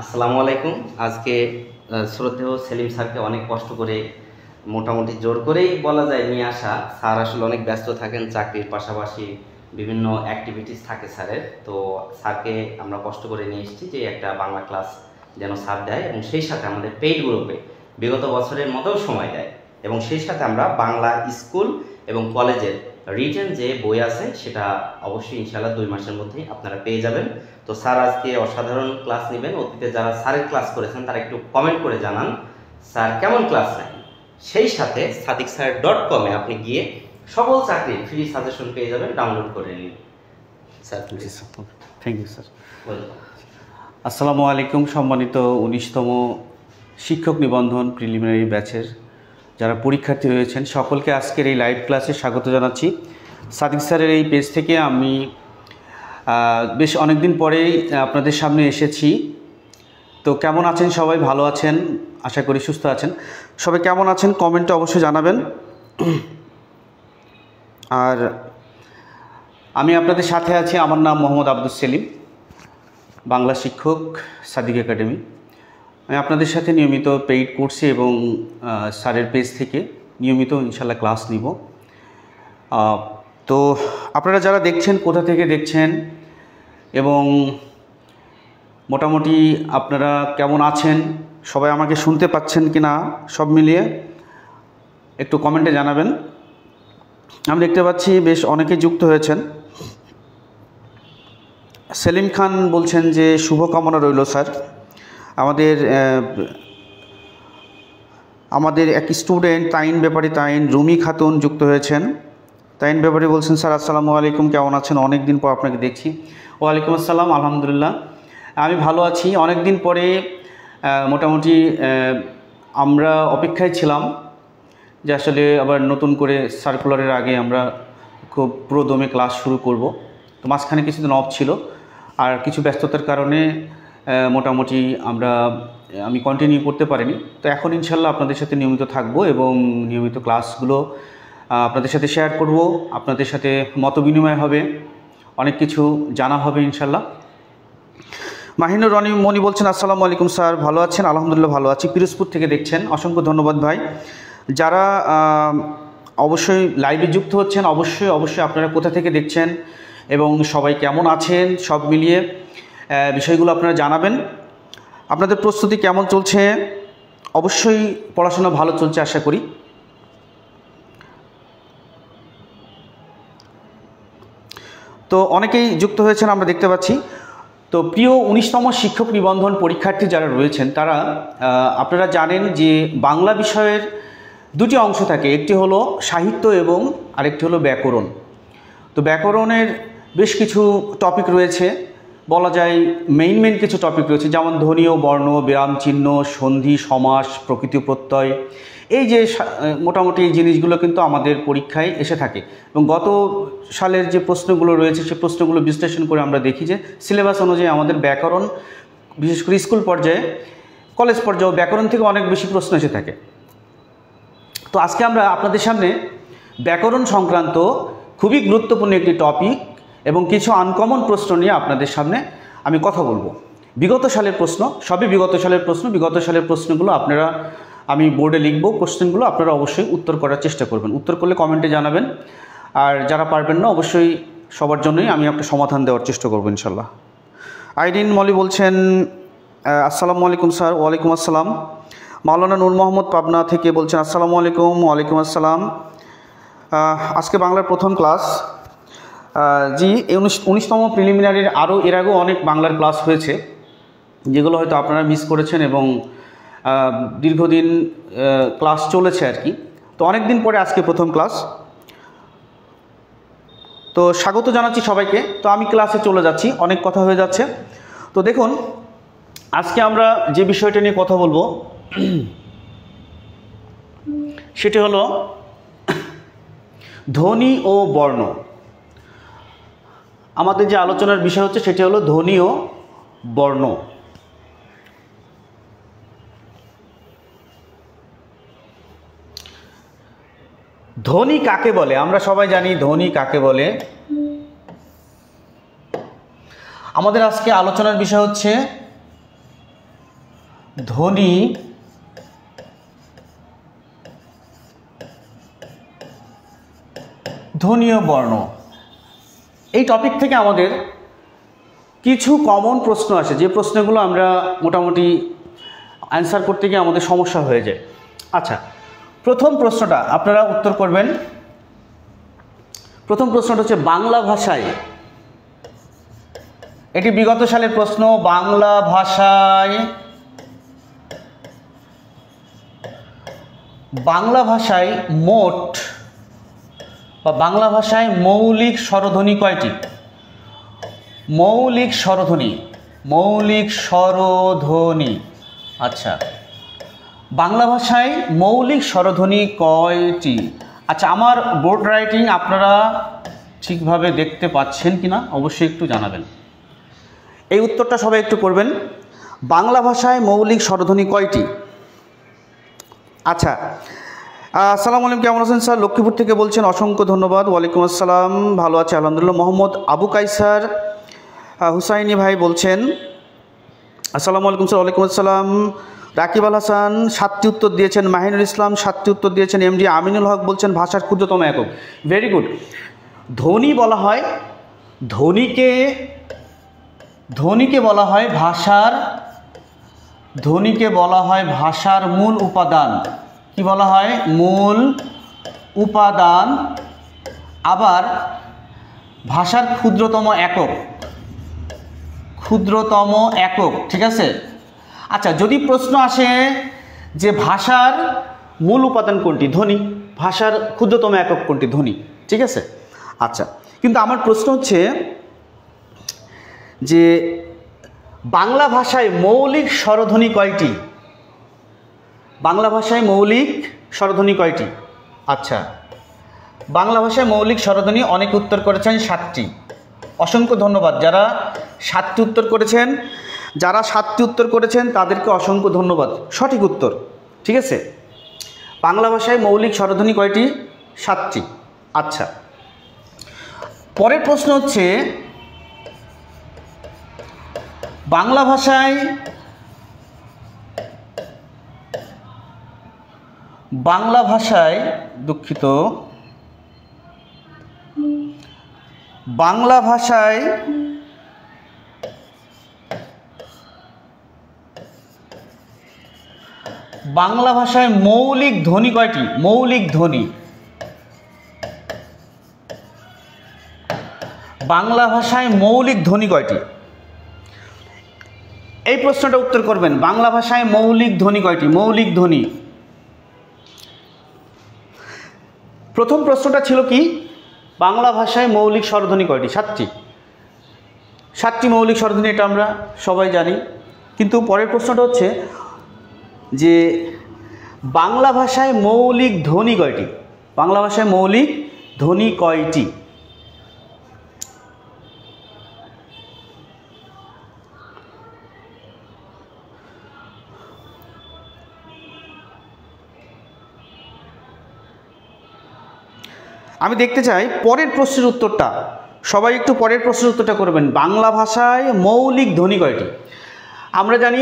আসসালামু আলাইকুম। আজকে শ্রদ্ধেয় সেলিম স্যারকে অনেক কষ্ট করে মোটামুটি জোর করেই বলা যায় নিয়ে আসা। স্যার আসলে অনেক ব্যস্ত থাকেন, চাকরির পাশাপাশি বিভিন্ন অ্যাক্টিভিটিস থাকে স্যারের। তো স্যারকে আমরা কষ্ট করে নিয়ে এসেছি যে একটা বাংলা ক্লাস যেন স্যার দেয় এবং সেই সাথে আমাদের পেইড গ্রুপে বিগত বছরের মতো সময় দেয় এবং সেই সাথে আমরা বাংলা স্কুল এবং কলেজের রিটেন যে বই আছে সেটা অবশ্যই ইনশাআল্লাহ 2 মাসের মধ্যেই আপনারা পেয়ে যাবেন। তো স্যার আজকে অসাধারণ ক্লাস নেবেন। অতীতে যারা স্যারের ক্লাস করেছেন তারা একটু কমেন্ট করে জানান স্যার কেমন ক্লাস নেন। সেই সাথে sadiqsir.com এ আপনি গিয়ে সকল চাকরির ফ্রি সাজেশন পেয়ে যাবেন, ডাউনলোড করে নিন। Sir thank you sir. আসসালামু আলাইকুম। সম্মানিত 19তম শিক্ষক নিবন্ধন প্রিলিমিনারি ব্যাচের যারা পরীক্ষার্থী রয়েছেন সকলকে আজকের এই লাইভ ক্লাসে স্বাগত জানাচ্ছি। সাদিক স্যারের এই পেজ থেকে আমি বেশ অনেক দিন পরেই আপনাদের সামনে এসেছি। তো কেমন আছেন সবাই? ভালো আছেন আশা করি, সুস্থ আছেন। সবাই কেমন আছেন কমেন্টে অবশ্যই জানাবেন। আর আমি আপনাদের সাথে আছি, আমার নাম মোহাম্মদ আব্দুল সেলিম, বাংলা শিক্ষক, সাদিক একাডেমি। আমি আপনাদের সাথে নিয়মিত পেইড কোর্সে এবং স্যারের পেজ থেকে নিয়মিত ইনশাল্লাহ ক্লাস নিব। তো আপনারা যারা দেখছেন কোথা থেকে দেখছেন এবং মোটামুটি আপনারা কেমন আছেন, সবাই আমাকে শুনতে পাচ্ছেন কি না, সব মিলিয়ে একটু কমেন্টে জানাবেন। আমি দেখতে পাচ্ছি বেশ অনেকে যুক্ত হয়েছেন। সেলিম খান বলছেন যে শুভকামনা রইল স্যার। আমাদের এক স্টুডেন্ট তাইন ব্যাপারী, রুমি খাতুন যুক্ত হয়েছেন। তাইন ব্যাপারী বলছেন স্যার আসসালামু আলাইকুম, কেমন আছেন? অনেক দিন পর আপনাকে দেখছি। ওয়ালাইকুম আসসালাম, আলহামদুলিল্লাহ আমি ভালো আছি। অনেক দিন পরে মোটামুটি আমরা অপেক্ষায় ছিলাম যে আসলে আবার নতুন করে সার্কুলারের আগে আমরা খুব পুরোদমে ক্লাস শুরু করব। তো মাঝখানে কিছুদিন অফ ছিল আর কিছু ব্যস্ততার কারণে মোটামুটি আমি কন্টিনিউ করতে পারিনি। তো এখন ইনশাল্লাহ আপনাদের সাথে নিয়মিত থাকব এবং নিয়মিত ক্লাসগুলো আপনাদের সাথে শেয়ার করব, আপনাদের সাথে মত বিনিময় হবে, অনেক কিছু জানা হবে ইনশাল্লাহ। মাহিনুর মনি বলছেন আসসালামু আলাইকুম স্যার, ভালো আছেন? আলহামদুলিল্লাহ ভালো আছি। পিরোজপুর থেকে দেখছেন, অসংখ্য ধন্যবাদ ভাই। যারা অবশ্যই লাইভে যুক্ত হচ্ছেন অবশ্যই আপনারা কোথা থেকে দেখছেন এবং সবাই কেমন আছেন সব মিলিয়ে বিষয়গুলো আপনারা জানাবেন। আপনাদের প্রস্তুতি কেমন চলছে? অবশ্যই পড়াশোনা ভালো চলছে আশা করি। তো অনেকেই যুক্ত হয়েছেন আমরা দেখতে পাচ্ছি। তো প্রিয় 19তম শিক্ষক নিবন্ধন পরীক্ষার্থী যারা রয়েছেন তারা আপনারা জানেন যে বাংলা বিষয়ের দুটি অংশ থাকে, একটি হলো সাহিত্য এবং আরেকটি হলো ব্যাকরণ। তো ব্যাকরণের বেশ কিছু টপিক রয়েছে, বলা যায় মেইন কিছু টপিক রয়েছে, যেমন ধ্বনি ও বর্ণ, বিরাম চিহ্ন, সন্ধি, সমাস, প্রকৃতি প্রত্যয়। এই যে মোটামুটি এই জিনিসগুলো কিন্তু আমাদের পরীক্ষায় এসে থাকে এবং গত সালের যে প্রশ্নগুলো রয়েছে সেই প্রশ্নগুলো বিশ্লেষণ করে আমরা দেখি যে সিলেবাস অনুযায়ী আমাদের ব্যাকরণ, বিশেষ করে স্কুল পর্যায়ে, কলেজ পর্যায়ে ব্যাকরণ থেকে অনেক বেশি প্রশ্ন এসে থাকে। তো আজকে আমরা আপনাদের সামনে ব্যাকরণ সংক্রান্ত খুবই গুরুত্বপূর্ণ একটি টপিক এবং কিছু আনকমন প্রশ্ন নিয়ে আপনাদের সামনে আমি কথা বলবো। বিগত সালের প্রশ্ন, সবই বিগত সালের প্রশ্ন। বিগত সালের প্রশ্নগুলো আমি বোর্ডে লিখবো, কোশ্চেনগুলো আপনারা অবশ্যই উত্তর করার চেষ্টা করবেন। উত্তর করলে কমেন্টে জানাবেন, আর যারা পারবেন না অবশ্যই সবার জন্যই আমি একটা সমাধান দেওয়ার চেষ্টা করবো ইনশাল্লাহ। আইরিন মলি বলছেন আসসালামু আলাইকুম স্যার। ওয়ালাইকুম আসসালাম। মাওলানা নূর মোহাম্মদ পাবনা থেকে বলছেন আসসালামু আলাইকুম। ওয়ালাইকুম আসসালাম। আজকে বাংলার প্রথম ক্লাস। জি, 19তম প্রিলিমিনারির এর আগেও অনেক বাংলার ক্লাস হয়েছে যেগুলো হয়তো আপনারা মিস করেছেন এবং দীর্ঘদিন ক্লাস চলেছে আর কি। তো অনেক দিন পরে আজকে প্রথম ক্লাস। তো স্বাগত জানাচ্ছি সবাইকে। তো আমি ক্লাসে চলে যাচ্ছি, অনেক কথা হয়ে যাচ্ছে। তো দেখুন আজকে আমরা যে বিষয়টা নিয়ে কথা বলবো সেটি হলো ধ্বনি ও বর্ণ। আমাদের যে আলোচনার বিষয় হচ্ছে সেটি হলো ধ্বনি ও বর্ণ। ধ্বনি কাকে বলে? আমরা সবাই জানি ধ্বনি কাকে বলে। আমাদের আজকে আলোচনার বিষয় হচ্ছে ধ্বনি ধ্বনি ও বর্ণ। এই টপিক থেকে আমাদের কিছু কমন প্রশ্ন আসে, যে প্রশ্নগুলো আমরা মোটামুটি অ্যান্সার করতে গিয়ে আমাদের সমস্যা হয়ে যায়। আচ্ছা, প্রথম প্রশ্নটা আপনারা উত্তর করবেন। প্রথম প্রশ্নটা হচ্ছে বাংলা ভাষায়, এটি বিগত সালের প্রশ্ন, বাংলা ভাষায় মোট বা বাংলা ভাষায় মৌলিক স্বরধ্বনি কয়টি? মৌলিক স্বরধ্বনি। আচ্ছা, বাংলা ভাষায় মৌলিক স্বরধ্বনি কয়টি? আচ্ছা, আমার বোর্ড রাইটিং আপনারা ঠিকভাবে দেখতে পাচ্ছেন কিনা অবশ্যই একটু জানাবেন। এই উত্তরটা সবাই একটু করবেন। বাংলা ভাষায় মৌলিক স্বরধ্বনি কয়টি? আচ্ছা, আসসালামু আলাইকুম, কেমন আছেন স্যার? লক্ষ্মীপুর থেকে বলছেন, অসংখ্য ধন্যবাদ। ওয়ালাইকুম আসসালাম, ভালো আছে আলহামদুলিল্লাহ। মোহাম্মদ আবু কাইসার হুসাইনি ভাই বলছেন, আসসালামু আলাইকুম স্যার। ওয়ালাইকুম আসসালাম। রাকিব আল হাসান 7টি উত্তর দিয়েছেন। মাহিনুল ইসলাম 7টি উত্তর দিয়েছেন। এমডি আমিনুল হক বলছেন ভাষার ক্ষুদ্রতম একক। Very good. ধ্বনি বলা হয়, ধ্বনিকে বলা হয় ভাষার মূল উপাদান। কি বলা হয়? মূল উপাদান। আবার ভাষার ক্ষুদ্রতম একক, ঠিক আছে? আচ্ছা, যদি প্রশ্ন আসে যে ভাষার মূল উপাদান কোনটি? ধ্বনি। ভাষার ক্ষুদ্রতম একক কোনটি? ধ্বনি, ঠিক আছে? আচ্ছা, কিন্তু আমার প্রশ্ন হচ্ছে যে বাংলা ভাষায় মৌলিক স্বরধ্বনি কয়টি? বাংলা ভাষায় মৌলিক স্বরধ্বনি কয়টি? আচ্ছা, বাংলা ভাষায় মৌলিক স্বরধ্বনি অনেক উত্তর করেছেন 7টি। অসংখ্য ধন্যবাদ যারা 7টি উত্তর করেছেন। যারা 7টি উত্তর করেছেন তাদেরকে অসংখ্য ধন্যবাদ। সঠিক উত্তর, ঠিক আছে? বাংলা ভাষায় মৌলিক স্বরধ্বনি কয়টি? 7টি। আচ্ছা, পরের প্রশ্ন হচ্ছে বাংলা ভাষায় দুঃখিত, বাংলা ভাষায় মৌলিক ধ্বনি কয়টি? মৌলিক ধ্বনি। বাংলা ভাষায় মৌলিক ধ্বনি কয়টি? এই প্রশ্নটা উত্তর করবেন। বাংলা ভাষায় মৌলিক ধ্বনি কয়টি? মৌলিক ধ্বনি। প্রথম প্রশ্নটা ছিল কি? বাংলা ভাষায় মৌলিক স্বরধ্বনি কয়টি? 7টি। 7টি মৌলিক স্বরধ্বনি, এটা আমরা সবাই জানি। কিন্তু পরের প্রশ্নটা হচ্ছে যে বাংলা ভাষায় মৌলিক ধ্বনি কয়টি? বাংলা ভাষায় মৌলিক ধ্বনি কয়টি? আমি দেখতে চাই পরের প্রশ্নের উত্তরটা। সবাই একটু পরের প্রশ্নের উত্তরটা করবেন। বাংলা ভাষায় মৌলিক ধ্বনি কয়টি? আমরা জানি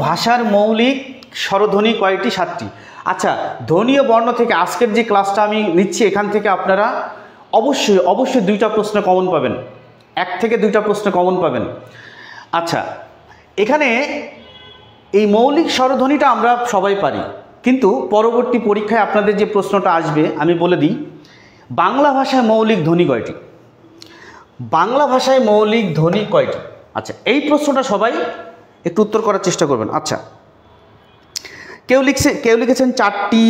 ভাষার মৌলিক স্বরধ্বনি কয়টি? 7টি। আচ্ছা, ধ্বনি ও বর্ণ থেকে আজকের যে ক্লাসটা আমি নিচ্ছি, এখান থেকে আপনারা অবশ্যই 2টা প্রশ্ন কমন পাবেন। 1 থেকে 2টা প্রশ্ন কমন পাবেন। আচ্ছা, এখানে এই মৌলিক স্বরধ্বনিটা আমরা সবাই পারি, কিন্তু পরবর্তী পরীক্ষায় আপনাদের যে প্রশ্নটা আসবে আমি বলে দিই, বাংলা ভাষায় মৌলিক ধ্বনি কয়টি? বাংলা ভাষায় মৌলিক ধ্বনি কয়টি? আচ্ছা, এই প্রশ্নটা সবাই একটু উত্তর করার চেষ্টা করবেন। আচ্ছা, কেউ লিখেছেন 4টি।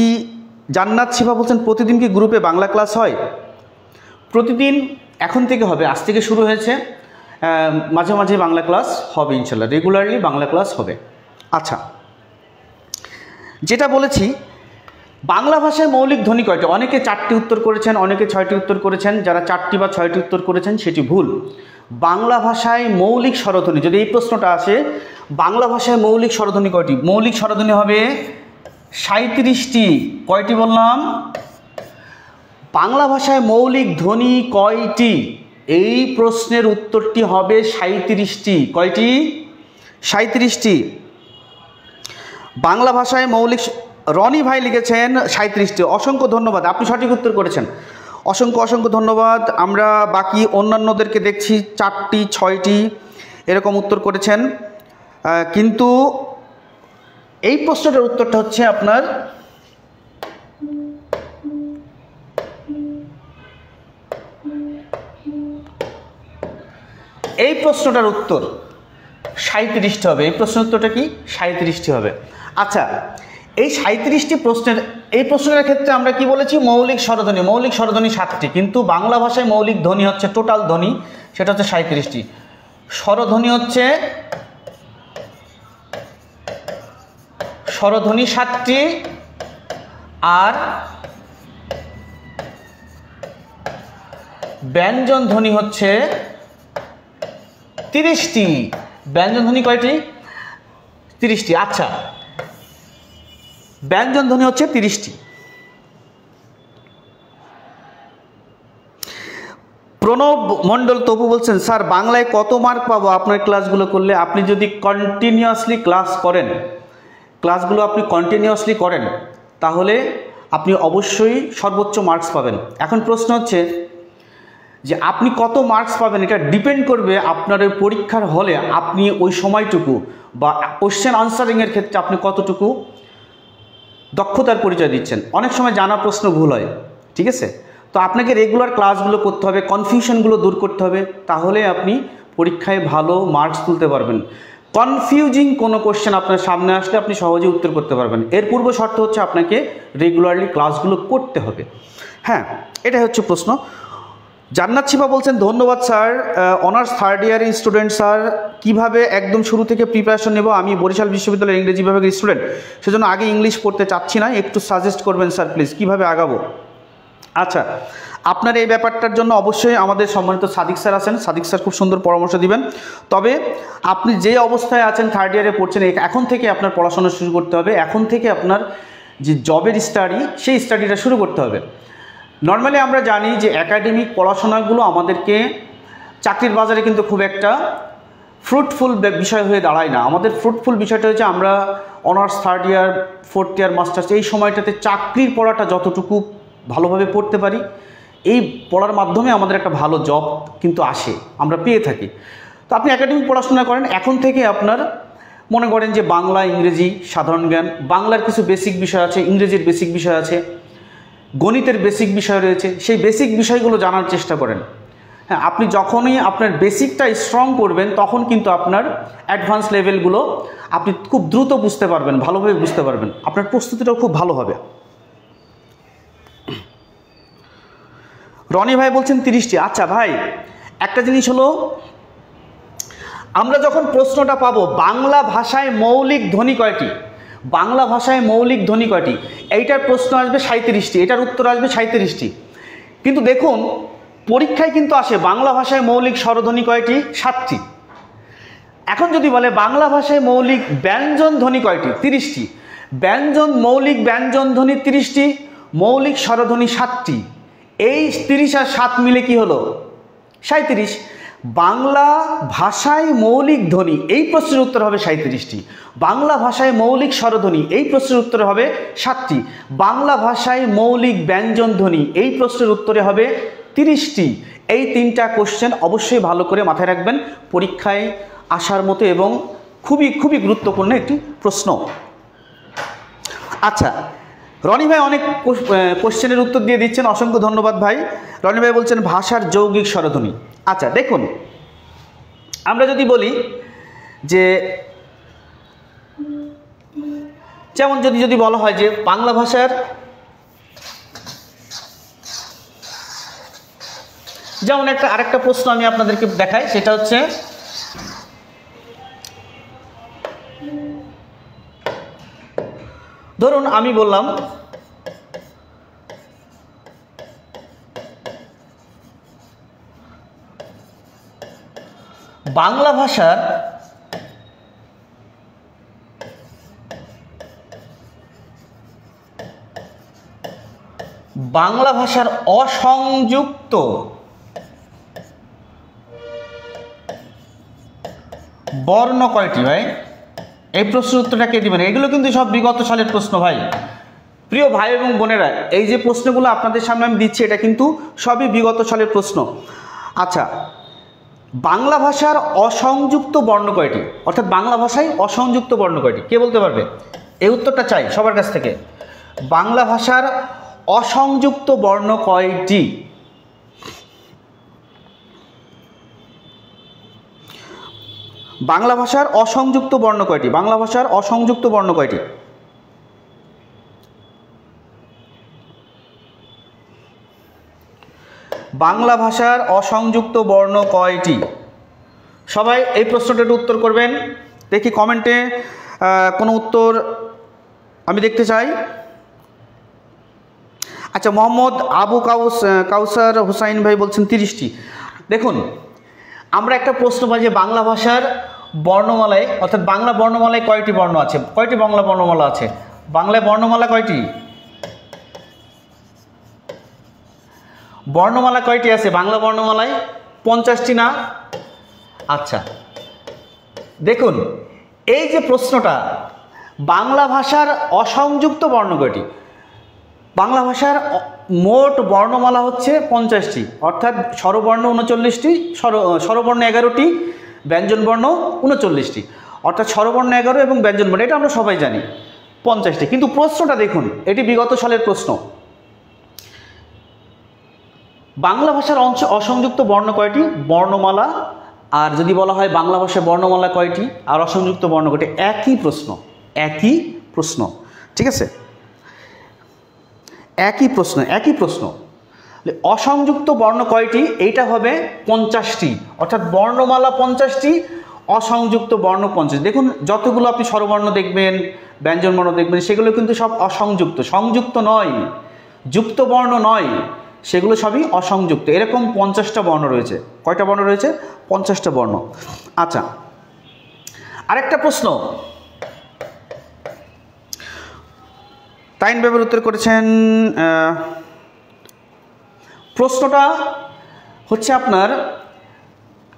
জান্নাত শিফা বলছেন প্রতিদিন কি গ্রুপে বাংলা ক্লাস হয়? প্রতিদিন এখন থেকে হবে, আজ থেকে শুরু হয়েছে। মাঝে মাঝে বাংলা ক্লাস হবে ইনশাল্লাহ, রেগুলারলি বাংলা ক্লাস হবে। আচ্ছা, যেটা বলেছি, বাংলা ভাষায় মৌলিক ধ্বনি কয়টি? অনেকে 4টি উত্তর করেছেন, অনেকে 6টি উত্তর করেছেন। যারা 4টি বা 6টি উত্তর করেছেন সেটি ভুল। বাংলা ভাষায় মৌলিক স্বরধ্বনি, যদি এই প্রশ্নটা আসে, বাংলা ভাষায় মৌলিক স্বরধ্বনি কয়টি? মৌলিক স্বরধ্বনি হবে 37টি। কয়টি বললাম? বাংলা ভাষায় মৌলিক ধ্বনি কয়টি? এই প্রশ্নের উত্তরটি হবে 37টি। কয়টি? 37টি। বাংলা ভাষায় মৌলিক, রনি ভাই লিখেছেন 37টি, অসংখ্য ধন্যবাদ, আপনি সঠিক উত্তর করেছেন, অসংখ্য অসংখ্য ধন্যবাদ। আমরা বাকি অন্যান্যদেরকে দেখছি 4টি 6টি এরকম উত্তর করেছেন, কিন্তু এই প্রশ্নটার উত্তরটা হচ্ছে আপনার এই প্রশ্নটার উত্তর 37টি হবে। এই প্রশ্নের উত্তরটা কি? 37টি হবে। আচ্ছা, এই 37টি প্রশ্নের, এই প্রশ্নের ক্ষেত্রে আমরা কি বলেছি? মৌলিক স্বরধ্বনি, মৌলিক স্বরধ্বনি 7টি, কিন্তু বাংলা ভাষায় মৌলিক ধ্বনি হচ্ছে টোটাল ধ্বনি, সেটা হচ্ছে 37টি। স্বরধ্বনি হচ্ছে স্বরধ্বনি 7টি, আর ব্যঞ্জন ধ্বনি হচ্ছে 30টি। ব্যঞ্জন ধ্বনি কয়টি? 30টি। আচ্ছা, ব্যঞ্জন ধ্বনি হচ্ছে 30টি। প্রণব মণ্ডল তপু বলছেন, স্যার বাংলায় কত মার্ক পাবো আপনার ক্লাসগুলো করলে? আপনি যদি কন্টিনিউয়াসলি ক্লাস করেন, ক্লাসগুলো আপনি কন্টিনিউয়াসলি করেন, তাহলে আপনি অবশ্যই সর্বোচ্চ মার্কস পাবেন। এখন প্রশ্ন হচ্ছে যে আপনি কত মার্কস পাবেন, এটা ডিপেন্ড করবে আপনার ওই পরীক্ষার হলে আপনি ওই সময়টুকু বা কোশ্চেন আনসারিংয়ের ক্ষেত্রে আপনি কতটুকু দক্ষতার পরিচয় দিচ্ছেন। অনেক সময় জানা প্রশ্ন ভুল হয়, ঠিক আছে? তো আপনাকে রেগুলার ক্লাসগুলো করতে হবে, কনফিউশনগুলো দূর করতে হবে, তাহলে আপনি পরীক্ষায় ভালো মার্কস তুলতে পারবেন। কনফিউজিং কোনো কোশ্চেন আপনার সামনে আসলে আপনি সহজে উত্তর করতে পারবেন। এর পূর্ব শর্ত হচ্ছে আপনাকে রেগুলারলি ক্লাসগুলো করতে হবে। হ্যাঁ, এটাই হচ্ছে প্রশ্ন। জান্নাত শিবা বলছেন, ধন্যবাদ স্যার, অনার্স 3rd ইয়ারের স্টুডেন্ট স্যার, কিভাবে একদম শুরু থেকে প্রিপারেশন নেব? আমি বরিশাল বিশ্ববিদ্যালয়ের ইংরেজি বিভাগের স্টুডেন্ট, সেজন্য আগে ইংলিশ পড়তে চাচ্ছি না, একটু সাজেস্ট করবেন স্যার প্লিজ, কিভাবে আগাবো? আচ্ছা, আপনার এই ব্যাপারটার জন্য অবশ্যই আমাদের সম্মানিত সাদিক স্যার আছেন, সাদিক স্যার খুব সুন্দর পরামর্শ দিবেন। তবে আপনি যে অবস্থায় আছেন, 3rd ইয়ারে পড়ছেন, এখন থেকে আপনার পড়াশোনা শুরু করতে হবে, এখন থেকে আপনার যে জবের স্টাডি, সেই স্টাডিটা শুরু করতে হবে। নর্মালি আমরা জানি যে একাডেমিক পড়াশোনাগুলো আমাদেরকে চাকরির বাজারে কিন্তু খুব একটা ফ্রুটফুল বিষয় হয়ে দাঁড়ায় না। আমাদের ফ্রুটফুল বিষয়টা হচ্ছে আমরা অনার্স 3rd ইয়ার 4th ইয়ার মাস্টার্স, এই সময়টাতে চাকরির পড়াটা যতটুকু ভালোভাবে পড়তে পারি, এই পড়ার মাধ্যমে আমাদের একটা ভালো জব কিন্তু আসে, আমরা পেয়ে থাকি। তো আপনি একাডেমিক পড়াশোনা করেন, এখন থেকে আপনার মনে করেন যে বাংলা, ইংরেজি, সাধারণ জ্ঞান, বাংলার কিছু বেসিক বিষয় আছে, ইংরেজির বেসিক বিষয় আছে, গণিতের বেসিক বিষয় রয়েছে, সেই বেসিক বিষয়গুলো জানার চেষ্টা করেন। হ্যাঁ, আপনি যখনই আপনার বেসিকটা স্ট্রং করবেন, তখন কিন্তু আপনার অ্যাডভান্স লেভেলগুলো আপনি খুব দ্রুত বুঝতে পারবেন, ভালোভাবে বুঝতে পারবেন, আপনার প্রস্তুতিটাও খুব ভালো হবে। রনি ভাই বলছেন 30টি। আচ্ছা ভাই, একটা জিনিস হলো, আমরা যখন প্রশ্নটা পাবো বাংলা ভাষায় মৌলিক ধ্বনি কয়টি, বাংলা ভাষায় মৌলিক ধ্বনি কয়টি, এইটার প্রশ্ন আসবে 37টি, এটার উত্তর আসবে 37টি। কিন্তু দেখুন, পরীক্ষায় কিন্তু আসে বাংলা ভাষায় মৌলিক স্বরধ্বনি কয়টি? 7টি। এখন যদি বলে বাংলা ভাষায় মৌলিক ব্যঞ্জন ধ্বনি কয়টি? 30টি। মৌলিক ব্যঞ্জন ধ্বনি 30টি, মৌলিক স্বরধ্বনি 7টি। এই 30 আর 7 মিলে কি হলো? 37। বাংলা ভাষায় মৌলিক ধ্বনি, এই প্রশ্নের উত্তর হবে 37টি। বাংলা ভাষায় মৌলিক স্বরধ্বনি, এই প্রশ্নের উত্তরে হবে 7টি। বাংলা ভাষায় মৌলিক ব্যঞ্জন ধ্বনি, এই প্রশ্নের উত্তরে হবে 30টি। এই 3টা কোশ্চেন অবশ্যই ভালো করে মাথায় রাখবেন, পরীক্ষায় আসার মতো এবং খুবই খুবই গুরুত্বপূর্ণ একটি প্রশ্ন। আচ্ছা, রনি ভাই অনেক কোশ্চেনের উত্তর দিয়ে দিচ্ছেন, অসংখ্য ধন্যবাদ ভাই। রনি ভাই বলছেন ভাষার যৌগিক স্বরধ্বনি। আচ্ছা দেখুন, আমরা যদি বলি যে যেমন যদি বলা হয় যে বাংলা ভাষার, যেমন আরেকটা প্রশ্ন আমি আপনাদেরকে দেখাই, সেটা হচ্ছে ধরুন আমি বললাম বাংলা ভাষার অসংযুক্ত বর্ণ কয়টি ভাই? এই প্রশ্নের উত্তরটা কে দিবেন? এগুলো কিন্তু সব বিগত সালের প্রশ্ন ভাই। প্রিয় ভাই এবং বোনেরা, এই যে প্রশ্নগুলো আপনাদের সামনে আমি দিচ্ছি এটা কিন্তু সবই বিগত সালের প্রশ্ন। আচ্ছা, বাংলা ভাষার অসংযুক্ত বর্ণ কয়টি? অর্থাৎ বাংলা ভাষায় অসংযুক্ত বর্ণ কয়টি? কে বলতে পারবে? এই উত্তরটা চাই সবার কাছ থেকে। বাংলা ভাষার অসংযুক্ত বর্ণ কয়টি? বাংলা ভাষার অসংযুক্ত বর্ণ কয়টি? বাংলা ভাষার অসংযুক্ত বর্ণ কয়টি? বাংলা ভাষার অসংযুক্ত বর্ণ কয়টি? সবাই এই প্রশ্নটার উত্তর করবেন। দেখি কমেন্টে কোনো উত্তর আমি দেখতে চাই। আচ্ছা, মোহাম্মদ আবু কাউসার হুসাইন ভাই বলছেন 30টি। দেখুন, আমরা একটা প্রশ্ন পাই যে বাংলা ভাষার বর্ণমালায়, অর্থাৎ বাংলা বর্ণমালায় কয়টি বর্ণ আছে? কয়টি বাংলা বর্ণমালা আছে? বাংলায় বর্ণমালা কয়টি? বর্ণমালা কয়টি আছে বাংলা বর্ণমালায়? 50টি না? আচ্ছা, দেখুন এই যে প্রশ্নটা, বাংলা ভাষার অসংযুক্ত বর্ণ কয়টি? বাংলা ভাষার মোট বর্ণমালা হচ্ছে 50টি, অর্থাৎ স্বরবর্ণ 39টি, স্বরবর্ণ 11টি, ব্যঞ্জনবর্ণ 39টি, অর্থাৎ স্বরবর্ণ 11 এবং ব্যঞ্জনবর্ণ, এটা আমরা সবাই জানি 50টি। কিন্তু প্রশ্নটা দেখুন, এটি বিগত সালের প্রশ্ন। বাংলা ভাষার অসংযুক্ত বর্ণ কয়টি? বর্ণমালা। আর যদি বলা হয় বাংলা ভাষায় বর্ণমালা কয়টি আর অসংযুক্ত বর্ণ কয়টি, একই প্রশ্ন, একই প্রশ্ন, ঠিক আছে? একই প্রশ্ন, একই প্রশ্ন। অসংযুক্ত বর্ণ কয়টি? এইটা হবে 50টি, অর্থাৎ বর্ণমালা 50টি, অসংযুক্ত বর্ণ 50। দেখুন, যতগুলো আপনি স্বরবর্ণ দেখবেন, ব্যঞ্জনবর্ণ দেখবেন, সেগুলো কিন্তু সব অসংযুক্ত, সংযুক্ত নয়, যুক্ত বর্ণ নয়, সেগুলো সবই অসংযুক্ত। এরকম 50টা বর্ণ রয়েছে। কয়টা বর্ণ রয়েছে? 50টা বর্ণ। আচ্ছা, আরেকটা প্রশ্ন তাইন বেবের উত্তর করেছেন। প্রশ্নটা হচ্ছে আপনার,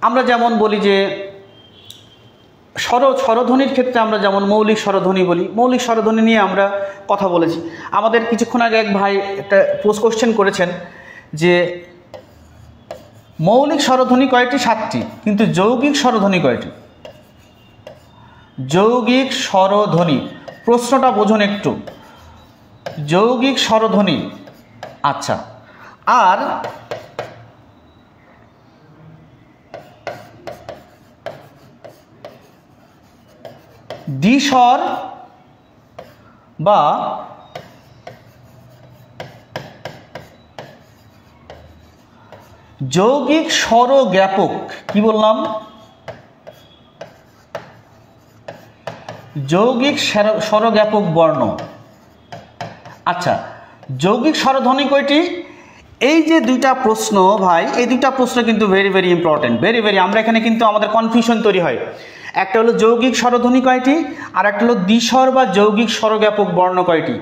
আমরা যেমন বলি যে স্বরধ্বনির ক্ষেত্রে আমরা যেমন মৌলিক স্বরধ্বনি বলি, মৌলিক স্বরধ্বনি নিয়ে আমরা কথা বলেছি। আমাদের কিছুক্ষণ আগে এক ভাই একটা কোশ্চেন করেছেন যে মৌলিক স্বরধ্বনি কয়টি? 7টি, কিন্তু যৌগিক স্বরধ্বনি কয়টি? যৌগিক স্বরধ্বনি, প্রশ্নটা বোঝুন একটু। যৌগিক স্বরধ্বনি, আচ্ছা, আর দ্বিস্বর বা যৌগিক স্বরজ্ঞাপক, কি বললাম? যৌগিক স্বরজ্ঞাপক বর্ণ। আচ্ছা, যৌগিক স্বরধ্বনি কয়টি? এই যে দুইটা প্রশ্ন ভাই, এই দুইটা প্রশ্ন কিন্তু very very important, very very. আমরা এখানে কিন্তু আমাদের কনফিউশন তৈরি হয়। একটা হলো যৌগিক স্বরধ্বনি কয়টি, আর একটা হলো দ্বিস্বর বা যৌগিক স্বরজ্ঞাপক বর্ণ কয়টি।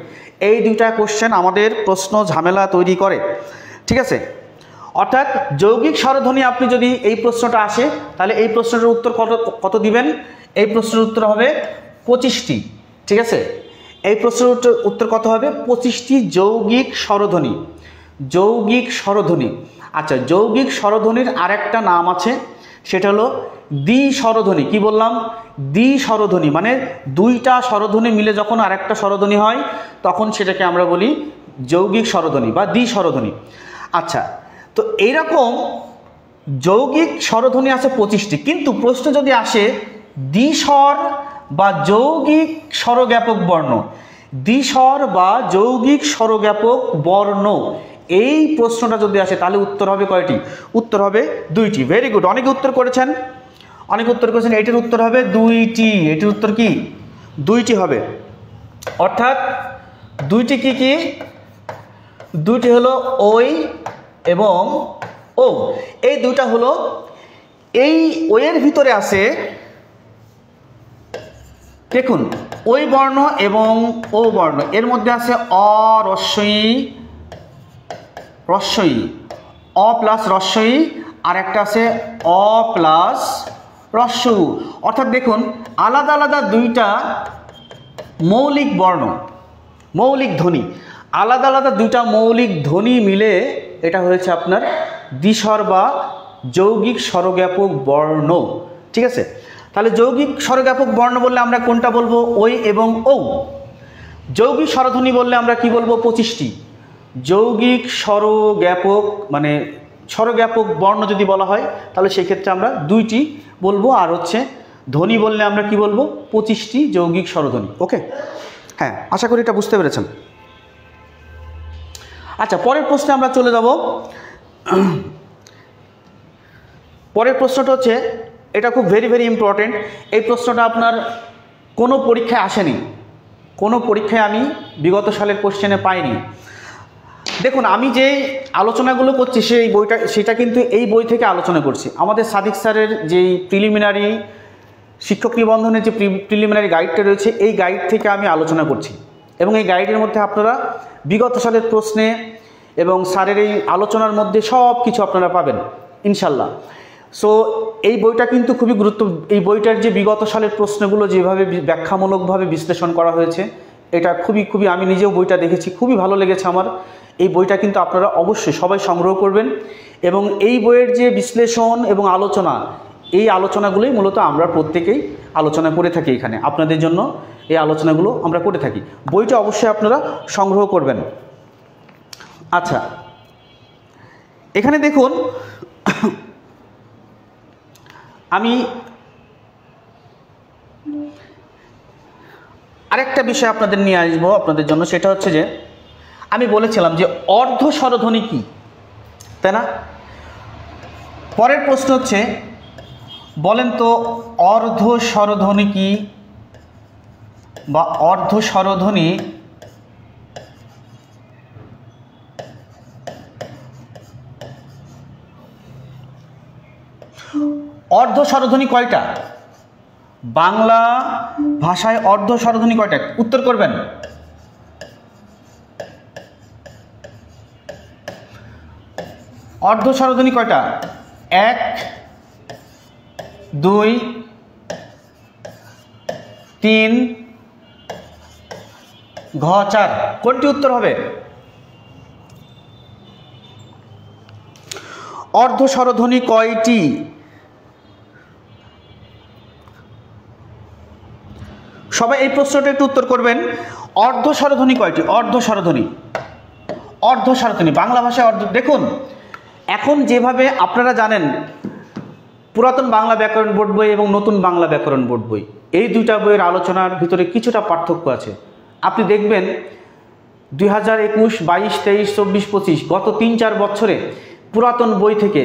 এই দুইটা কোশ্চেন আমাদের প্রশ্ন ঝামেলা তৈরি করে, ঠিক আছে? অর্থাৎ যৌগিক স্বরধ্বনি, আপনি যদি এই প্রশ্নটা আসে তাহলে এই প্রশ্নের উত্তর কত দিবেন? এই প্রশ্নের উত্তর হবে 25টি, ঠিক আছে? এই প্রশ্নের উত্তর কত হবে? 25টি যৌগিক স্বরধ্বনি, যৌগিক স্বরধ্বনি। আচ্ছা, যৌগিক স্বরধ্বনির আরেকটা নাম আছে, সেটা হলো দ্বিস্বরধ্বনি। কি বললাম? দ্বিস্বরধ্বনি, মানে দুইটা স্বরধ্বনি মিলে যখন আরেকটা স্বরধ্বনি হয় তখন সেটাকে আমরা বলি যৌগিক স্বরধ্বনি বা দ্বিস্বরধ্বনি। আচ্ছা, তো এইরকম যৌগিক স্বরধ্বনি আছে 25টি, কিন্তু প্রশ্ন যদি আসে দ্বিস্বর বা যৌগিক স্বরজ্ঞাপক বর্ণ, দ্বিস্বর বা যৌগিক স্বরজ্ঞাপক বর্ণ, এই প্রশ্নটা যদি আসে তাহলে উত্তর হবে কয়টি? উত্তর হবে 2টি। ভেরি গুড, অনেকে উত্তর করেছেন, অনেকে উত্তর করেছেন। এটির উত্তর হবে 2টি। এটির উত্তর কি? 2টি হবে। অর্থাৎ 2টি কি কি? 2টি হলো ওই এবং ও। এই দুটা হলো, এই ওয়ের ভিতরে আছে, দেখুন, ওই বর্ণ এবং ও বর্ণ, এর মধ্যে আছে অ রস্বই, রস্বই, অ প্লাস রস্বই, আর একটা আছে অ প্লাস হ্রস্ব উ। অর্থাৎ দেখুন আলাদা আলাদা দুইটা মৌলিক বর্ণ, মৌলিক ধ্বনি, আলাদা আলাদা দুইটা মৌলিক ধ্বনি মিলে এটা হয়েছে আপনার দ্বিস্বর বা যৌগিক স্বরজ্ঞাপক বর্ণ। ঠিক আছে, তাহলে যৌগিক স্বরজ্ঞাপক বর্ণ বললে আমরা কোনটা বলবো? ওই এবং ঔ। যৌগিক স্বরধ্বনি বললে আমরা কি বলবো? 25টি। যৌগিক স্বরজ্ঞাপক মানে স্বরজ্ঞাপক বর্ণ যদি বলা হয় তাহলে সেই ক্ষেত্রে আমরা 2টি বলবো, আর হচ্ছে ধ্বনি বললে আমরা কি বলবো? 25টি যৌগিক স্বরধ্বনি। ওকে, হ্যাঁ, আশা করি এটা বুঝতে পেরেছেন। আচ্ছা, পরের প্রশ্নে আমরা চলে যাব। পরের প্রশ্নটা হচ্ছে, এটা খুব ভেরি ভেরি ইম্পর্টেন্ট। এই প্রশ্নটা আপনার কোনো পরীক্ষায় আসেনি, কোনো পরীক্ষায় আমি বিগত সালের কোশ্চেনে পাইনি। দেখুন, আমি যে আলোচনাগুলো করছি সেটা কিন্তু এই বই থেকে আলোচনা করছি। আমাদের সাদিক স্যারের যেই প্রিলিমিনারি শিক্ষক নিবন্ধনের যে প্রিলিমিনারি গাইডটা রয়েছে, এই গাইড থেকে আমি আলোচনা করছি, এবং এই গাইডের মধ্যে আপনারা বিগত সালের প্রশ্নে এবং স্যারের এই আলোচনার মধ্যে সব কিছু আপনারা পাবেন ইনশাল্লাহ। সো এই বইটা কিন্তু খুবই এই বইটার যে বিগত সালের প্রশ্নগুলো যেভাবে ব্যাখ্যামূলকভাবে বিশ্লেষণ করা হয়েছে, এটা খুবই আমি নিজেও বইটা দেখেছি, খুবই ভালো লেগেছে আমার। এই বইটা কিন্তু আপনারা অবশ্যই সবাই সংগ্রহ করবেন, এবং এই বইয়ের যে বিশ্লেষণ এবং আলোচনা, এই আলোচনাগুলোই মূলত আমরা প্রত্যেকেই আলোচনা করে থাকি এখানে। আপনাদের জন্য এই আলোচনাগুলো আমরা করে থাকি। বইটা অবশ্যই আপনারা সংগ্রহ করবেন। আচ্ছা, এখানে দেখুন আমি আরেকটা বিষয় আপনাদের নিয়ে আসবো আপনাদের জন্য, সেটা হচ্ছে যে আমি বলেছিলাম যে অর্ধ স্বরধ্বনি কি, তাই না? পরের প্রশ্ন হচ্ছে, বলেন তো অর্ধ স্বরধ্বনি কি, বা অর্ধ স্বরধ্বনি অর্ধ স্বরধ্বনি কয়টা? বাংলা ভাষায় অর্ধ স্বরধ্বনি কয়টা? উত্তর করবেন। অর্ধ স্বরধ্বনি কয়টা? 1, 2, 3, ঘ 4। কোনটি উত্তর হবে? অর্ধ স্বরধ্বনি কয়টি? সবাই এই প্রশ্নটা একটু উত্তর করবেন। অর্ধ স্বরধ্বনি কয়টি? অর্ধ স্বরধ্বনি, অর্ধ স্বরধ্বনি বাংলা ভাষায় অর্ধ। দেখুন, এখন যেভাবে আপনারা জানেন পুরাতন বাংলা ব্যাকরণ বোর্ড বই এবং নতুন বাংলা ব্যাকরণ বোর্ড বই, এই দুইটা বইয়ের আলোচনার ভিতরে কিছুটা পার্থক্য আছে। আপনি দেখবেন 2021, 22, 23, 24, 25 গত 3-4 বছরে পুরাতন বই থেকে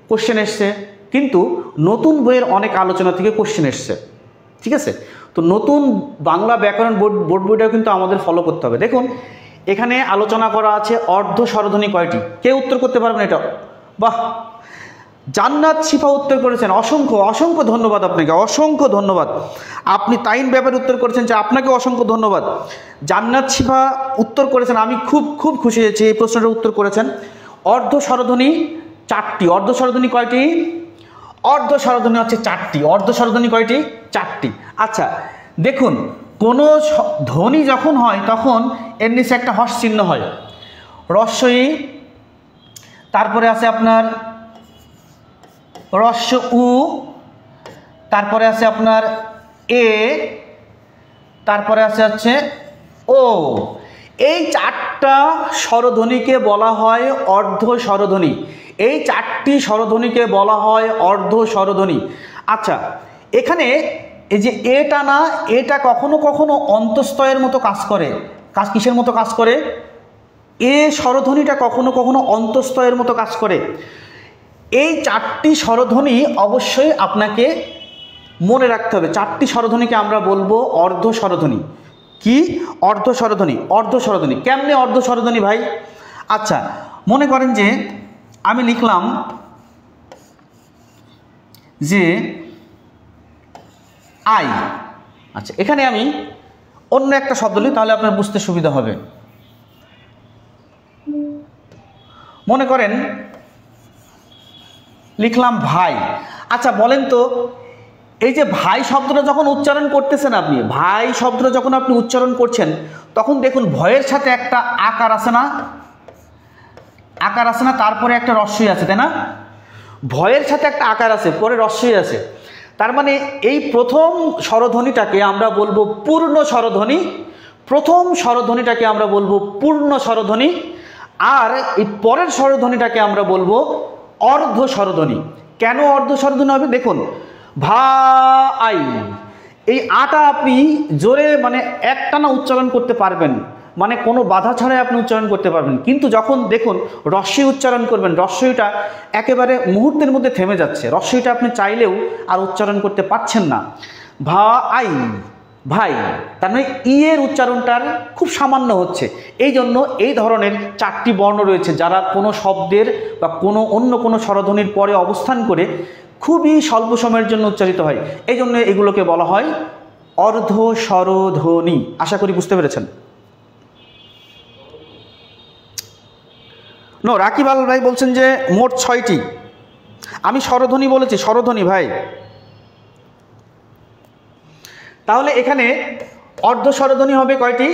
কোশ্চেন এসছে, কিন্তু নতুন বইয়ের অনেক আলোচনা থেকে কোশ্চেন এসছে। ঠিক আছে, তো নতুন বাংলা ব্যাকরণ বোর্ড বইটাও কিন্তু আমাদের ফলো করতে হবে। দেখুন, এখানে আলোচনা করা আছে অর্ধ স্বরধ্বনি কয়টি। কে উত্তর করতে পারবেন এটা? বাহ, জান্নাত শিফা উত্তর করেছেন, অসংখ্য অসংখ্য ধন্যবাদ আপনাকে, অসংখ্য ধন্যবাদ। আপনি তাইন ব্যাপারে উত্তর করেছেন, যে আপনাকে অসংখ্য ধন্যবাদ। জান্নাত শিফা উত্তর করেছেন, আমি খুব খুশি হয়েছি এই প্রশ্নটার উত্তর করেছেন। অর্ধ স্বরধ্বনি 4টি। অর্ধ স্বরধ্বনি কয়টি? অর্ধ স্বরধ্বনি হচ্ছে 4টি। অর্ধ স্বরধ্বনি কয়টি? 4টি। আচ্ছা, দেখুন, কোনো ধ্বনি যখন হয় তখন এর নিচে একটা হর্ষ চিহ্ন হয়, হ্রস্ব ই, তারপরে আছে আপনার হ্রস্ব উ, তারপরে আছে আপনার এ, তারপরে আছে হচ্ছে ও। এই 4টা স্বরধ্বনিকে বলা হয় অর্ধ স্বরধ্বনি। এই 4টি স্বরধ্বনিকে বলা হয় অর্ধ স্বরধ্বনি। আচ্ছা, এখানে এই যে এটা না, এটা কখনো কখনো অন্তস্তয়ের মতো কাজ করে। কিসের মতো কাজ করে? এ স্বরধ্বনিটা কখনো কখনো অন্তস্তয়ের মতো কাজ করে। এই 4টি স্বরধ্বনি অবশ্যই আপনাকে মনে রাখতে হবে। 4টি স্বরধ্বনিকে আমরা বলবো অর্ধ স্বরধ্বনি। কি? অর্ধ স্বরধ্বনি। অর্ধ স্বরধ্বনি কেমনে অর্ধ স্বরধ্বনি ভাই? আচ্ছা, মনে করেন যে আমি লিখলাম যে আই। আচ্ছা, এখানে আমি অন্য একটা শব্দ লিখি, তাহলে আপনার বুঝতে সুবিধা হবে। মনে করেন লিখলাম ভাই। আচ্ছা, বলেন তো এই যে ভাই শব্দটা যখন উচ্চারণ করতেছেন, আপনি ভাই শব্দটা যখন আপনি উচ্চারণ করছেন, তখন দেখুন ভয়ের সাথে একটা আকার আছে না, আকার আছে না, তারপরে একটা রস্যই আছে, তাই না? ভয়ের সাথে একটা আকার আছে, পরে রস্যই আছে। তার মানে এই প্রথম স্বরধ্বনিটাকে আমরা বলবো পূর্ণ স্বরধ্বনি, প্রথম স্বরধ্বনিটাকে আমরা বলবো পূর্ণ স্বরধ্বনি, আর এই পরের স্বরধ্বনিটাকে আমরা বলবো অর্ধ স্বরধ্বনি। কেন অর্ধ স্বরধ্বনি হবে? দেখুন, ভাই, এই আটা আপনি জোরে মানে একটানা উচ্চারণ করতে পারবেন, মানে কোনো বাধা ছাড়াই আপনি উচ্চারণ করতে পারবেন। কিন্তু যখন দেখুন রস্যই উচ্চারণ করবেন, রস্যইটা একেবারে মুহূর্তের মধ্যে থেমে যাচ্ছে, রস্যইটা আপনি চাইলেও আর উচ্চারণ করতে পারছেন না। ভাই, ভাই, তার মানে ই এর উচ্চারণটার খুব সামান্য হচ্ছে। এই জন্য এই ধরনের 4টি বর্ণ রয়েছে, যারা কোনো শব্দের বা কোনো অন্য কোনো স্বরধ্বনির পরে অবস্থান করে খুবই স্বল্প সময়ের জন্য উচ্চারিত হয়। এই জন্য এগুলোকে বলা হয় অর্ধ স্বরধ্বনি। আশা করি বুঝতে পেরেছেন। রাকিব আল ভাই বলছেন যে মোট 6টি। আমি স্বরধ্বনি বলেছি, স্বরধ্বনি ভাই। তাহলে এখানে অর্ধ স্বরধ্বনি হবে কয়টি?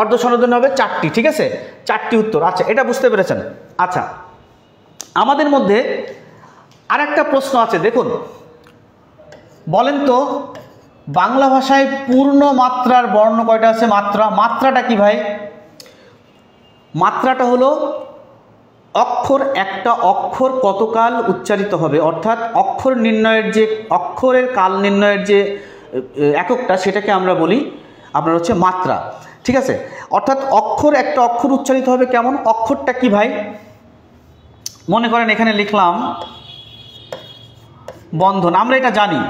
অর্ধ স্বরধ্বনি হবে 4টি, ঠিক আছে? 4টি উত্তর। আচ্ছা, এটা বুঝতে পেরেছেন। আচ্ছা, আমাদের মধ্যে আরেকটা প্রশ্ন আছে, দেখুন, বলেন তো বাংলা ভাষায় পূর্ণ মাত্রার বর্ণ কয়টা আছে? মাত্রাটা কি ভাই? মাত্রাটা হলো অক্ষর, একটা অক্ষর কতকাল উচ্চারিত হবে, অর্থাৎ অক্ষর নির্ণয়ের যে অক্ষরের কাল নির্ণয়ের যে এককটা, সেটাকে আমরা বলি আপনার হচ্ছে মাত্রা, ঠিক আছে? অর্থাৎ একটা অক্ষর উচ্চারিত হবে কেমন? অক্ষরটা কি ভাই? মনে করেন এখানে লিখলাম বন্ধন, আমরা এটা জানি।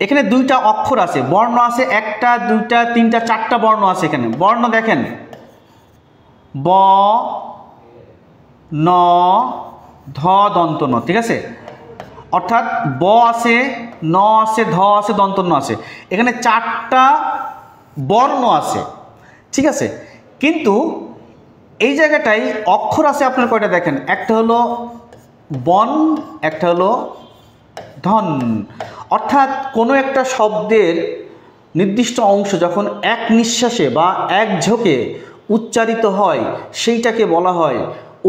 এখানে 2টা অক্ষর আছে, বর্ণ আছে 1টা 2টা 3টা 4টা বর্ণ আছে এখানে। বর্ণ দেখেন, ব, ন, ধ, দন্ত ন, ঠিক আছে? অর্থাৎ ব আছে, ন আছে, ধ আছে, দন্ত ন আছে। এখানে 4টা বর্ণ আছে, ঠিক আছে? কিন্তু এই জায়গাটাই অক্ষর আছে আপনার কয়টা দেখেন? একটা হলো বন, একটা হলো ধন। অর্থাৎ কোনো একটা শব্দের নির্দিষ্ট অংশ যখন এক নিঃশ্বাসে বা এক ঝোঁকে উচ্চারিত হয়, সেইটাকে বলা হয়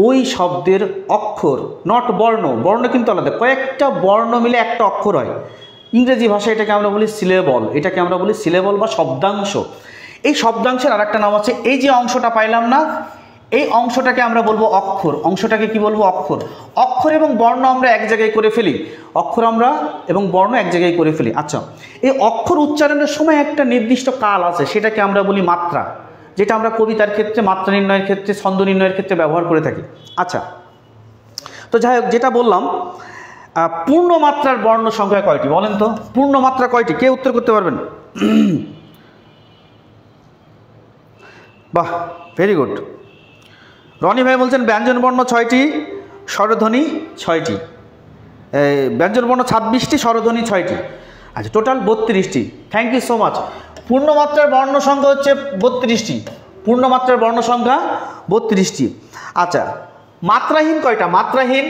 ওই শব্দের অক্ষর, নট বর্ণ। বর্ণ কিন্তু আলাদা, কয়েকটা বর্ণ মিলে একটা অক্ষর হয়। ইংরেজি ভাষায় এটাকে আমরা বলি সিলেবল, এটাকে আমরা বলি সিলেবল বা শব্দাংশ। এই শব্দাংশের আরেকটা নাম আছে, এই যে অংশটা পাইলাম না, এই অংশটাকে আমরা বলবো অক্ষর। অংশটাকে কি বলবো? অক্ষর। অক্ষর এবং বর্ণ আমরা এক জায়গায় করে ফেলি, অক্ষর আমরা এবং বর্ণ এক জায়গায় করে ফেলি। আচ্ছা, এই অক্ষর উচ্চারণের সময় একটা নির্দিষ্ট কাল আছে, সেটাকে আমরা বলি মাত্রা, যেটা আমরা কবিতার ক্ষেত্রে, মাত্রা নির্ণয়ের ক্ষেত্রে, ছন্দ নির্ণয়ের ক্ষেত্রে ব্যবহার করে থাকি। আচ্ছা, তো যাই হোক, যেটা বললাম, পূর্ণ মাত্রার বর্ণ সংখ্যা কয়টি বলেন তো? পূর্ণ মাত্রা কয়টি? কে উত্তর করতে পারবেন? বাহ, ভেরি গুড। রনি ভাই বলছেন ব্যঞ্জন বর্ণ 6টি, স্বরধ্বনি 6টি। ব্যঞ্জন বর্ণ 26টি, স্বরধ্বনি 6টি। আচ্ছা, টোটাল 32টি। Thank you so much. পূর্ণমাত্রার বর্ণ সংখ্যা হচ্ছে 32টি। পূর্ণমাত্রার বর্ণ সংখ্যা 32টি। আচ্ছা, মাত্রাহীন কয়টা? মাত্রাহীন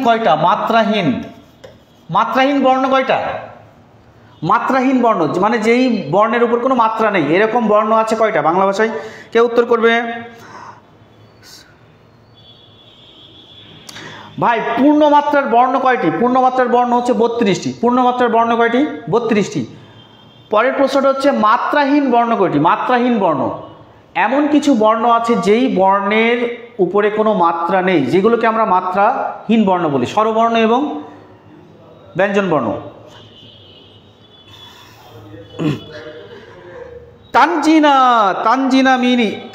কয়টা? মাত্রাহীন বর্ণ কয়টা? মাত্রাহীন বর্ণ মানে যেই বর্ণের উপর কোনো মাত্রা নেই, এরকম বর্ণ আছে কয়টা বাংলা ভাষায়? কে উত্তর করবে ভাই? পূর্ণমাত্রার বর্ণ কয়টি? পূর্ণমাত্রার বর্ণ হচ্ছে 32টি। পূর্ণমাত্রার বর্ণ কয়টি? 32টি। পরের প্রশ্নটা হচ্ছে মাত্রাহীন বর্ণ কয়টি? মাত্রাহীন বর্ণ এমন কিছু বর্ণ আছে যেই বর্ণের উপরে কোনো মাত্রা নেই, যেগুলোকে আমরা মাত্রাহীন বর্ণ বলি, স্বরবর্ণ এবং ব্যঞ্জন বর্ণ।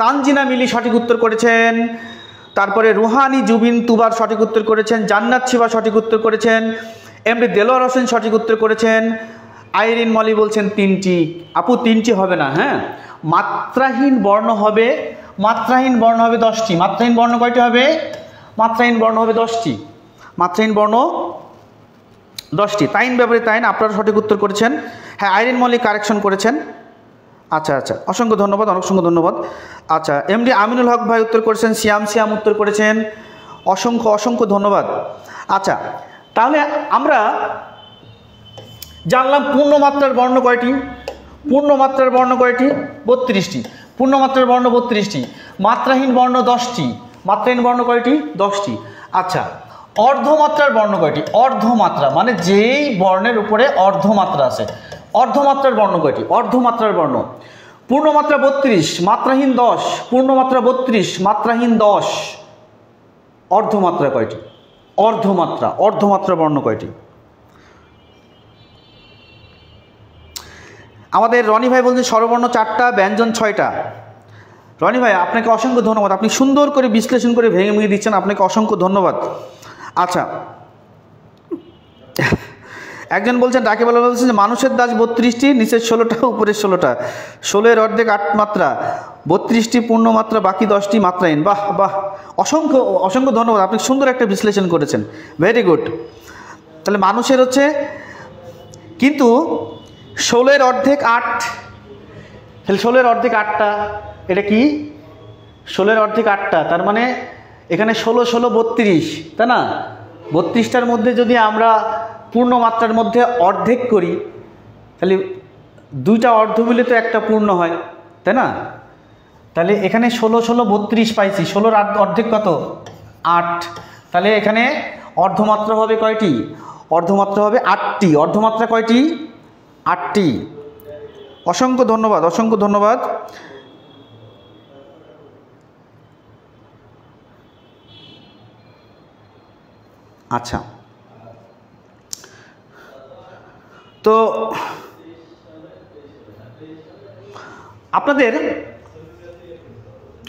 তানজিনা মিলি সঠিক উত্তর করেছেন। তারপরে রুহানি জুবিন তুবার সঠিক উত্তর করেছেন। জান্নাত শিবা সঠিক উত্তর করেছেন। এমডি দেলোয়ার হোসেন সঠিক উত্তর করেছেন। আইরিন মলি বলছেন 3টি। আপু 3টি হবে না, হ্যাঁ, মাত্রাহীন বর্ণ হবে 10টি। মাত্রাহীন বর্ণ কয়টি হবে? মাত্রাহীন বর্ণ হবে 10টি। মাত্রাহীন বর্ণ 10টি। তাইন ব্যাপারে তাইন আপনারা সঠিক উত্তর করেছেন। হ্যাঁ, আইরিন মল্লিক কারেকশন করেছেন। আচ্ছা, অসংখ্য ধন্যবাদ, অসংখ্য ধন্যবাদ। আচ্ছা, এমডি আমিনুল হক ভাই উত্তর করেছেন। সিয়াম উত্তর করেছেন। অসংখ্য ধন্যবাদ। আচ্ছা, তাহলে আমরা জানলাম পূর্ণমাত্রার বর্ণ কয়টি, পূর্ণমাত্রার বর্ণ কয়টি, 32টি, পূর্ণমাত্রার বর্ণ 32টি, মাত্রাহীন বর্ণ 10টি, মাত্রাহীন বর্ণ কয়টি, 10টি। আচ্ছা, অর্ধমাত্রার বর্ণ কয়টি, অর্ধমাত্রা মানে যেই বর্ণের উপরে অর্ধমাত্রা আছে, অর্ধমাত্রার বর্ণ কয়টি, অর্ধমাত্রার বর্ণ, পূর্ণমাত্রা 32, মাত্রাহীন 10, পূর্ণমাত্রা 32, মাত্রাহীন 10, অর্ধমাত্রা কয়টি, অর্ধমাত্রা, অর্ধমাত্রা বর্ণ কয়টি? আমাদের রনি ভাই বলছেন স্বরবর্ণ 4টা, ব্যঞ্জন 6টা। রনি ভাই আপনাকে অসংখ্য ধন্যবাদ, আপনি সুন্দর করে বিশ্লেষণ করে ভেঙে ভেঙে দিচ্ছেন, আপনাকে অসংখ্য ধন্যবাদ। আচ্ছা, একজন বলছেন রাকিব আল বলছেন যে মানুষের দাস 32টি, নিচের 16টা, উপরের 16টা, 16-এর অর্ধেক 8 মাত্রা, 32টি পূর্ণমাত্রা, বাকি 10টি মাত্রাহীন। বাহ বাহ, অসংখ্য অসংখ্য ধন্যবাদ, আপনি সুন্দর একটা বিশ্লেষণ করেছেন, ভেরি গুড। তাহলে মানুষের হচ্ছে কিন্তু 16-এর অর্ধেক 8, তাহলে 16-এর অর্ধেক 8টা, এটা কি 16-এর অর্ধেক 8টা, তার মানে এখানে 16, 16, 32, তাই না? 32টার মধ্যে যদি আমরা পূর্ণমাত্রার মধ্যে অর্ধেক করি তাহলে 2টা অর্ধ মিলে তো একটা পূর্ণ হয়, তাই না? তাহলে এখানে 16, 16, 32 পাইছি, 16-র অর্ধেক কত, 8, তাহলে এখানে অর্ধমাত্রা হবে কয়টি, অর্ধমাত্রা হবে 8টি, অর্ধমাত্রা কয়টি, 8টি। অসংখ্য ধন্যবাদ, অসংখ্য ধন্যবাদ। আচ্ছা, তো আপনাদের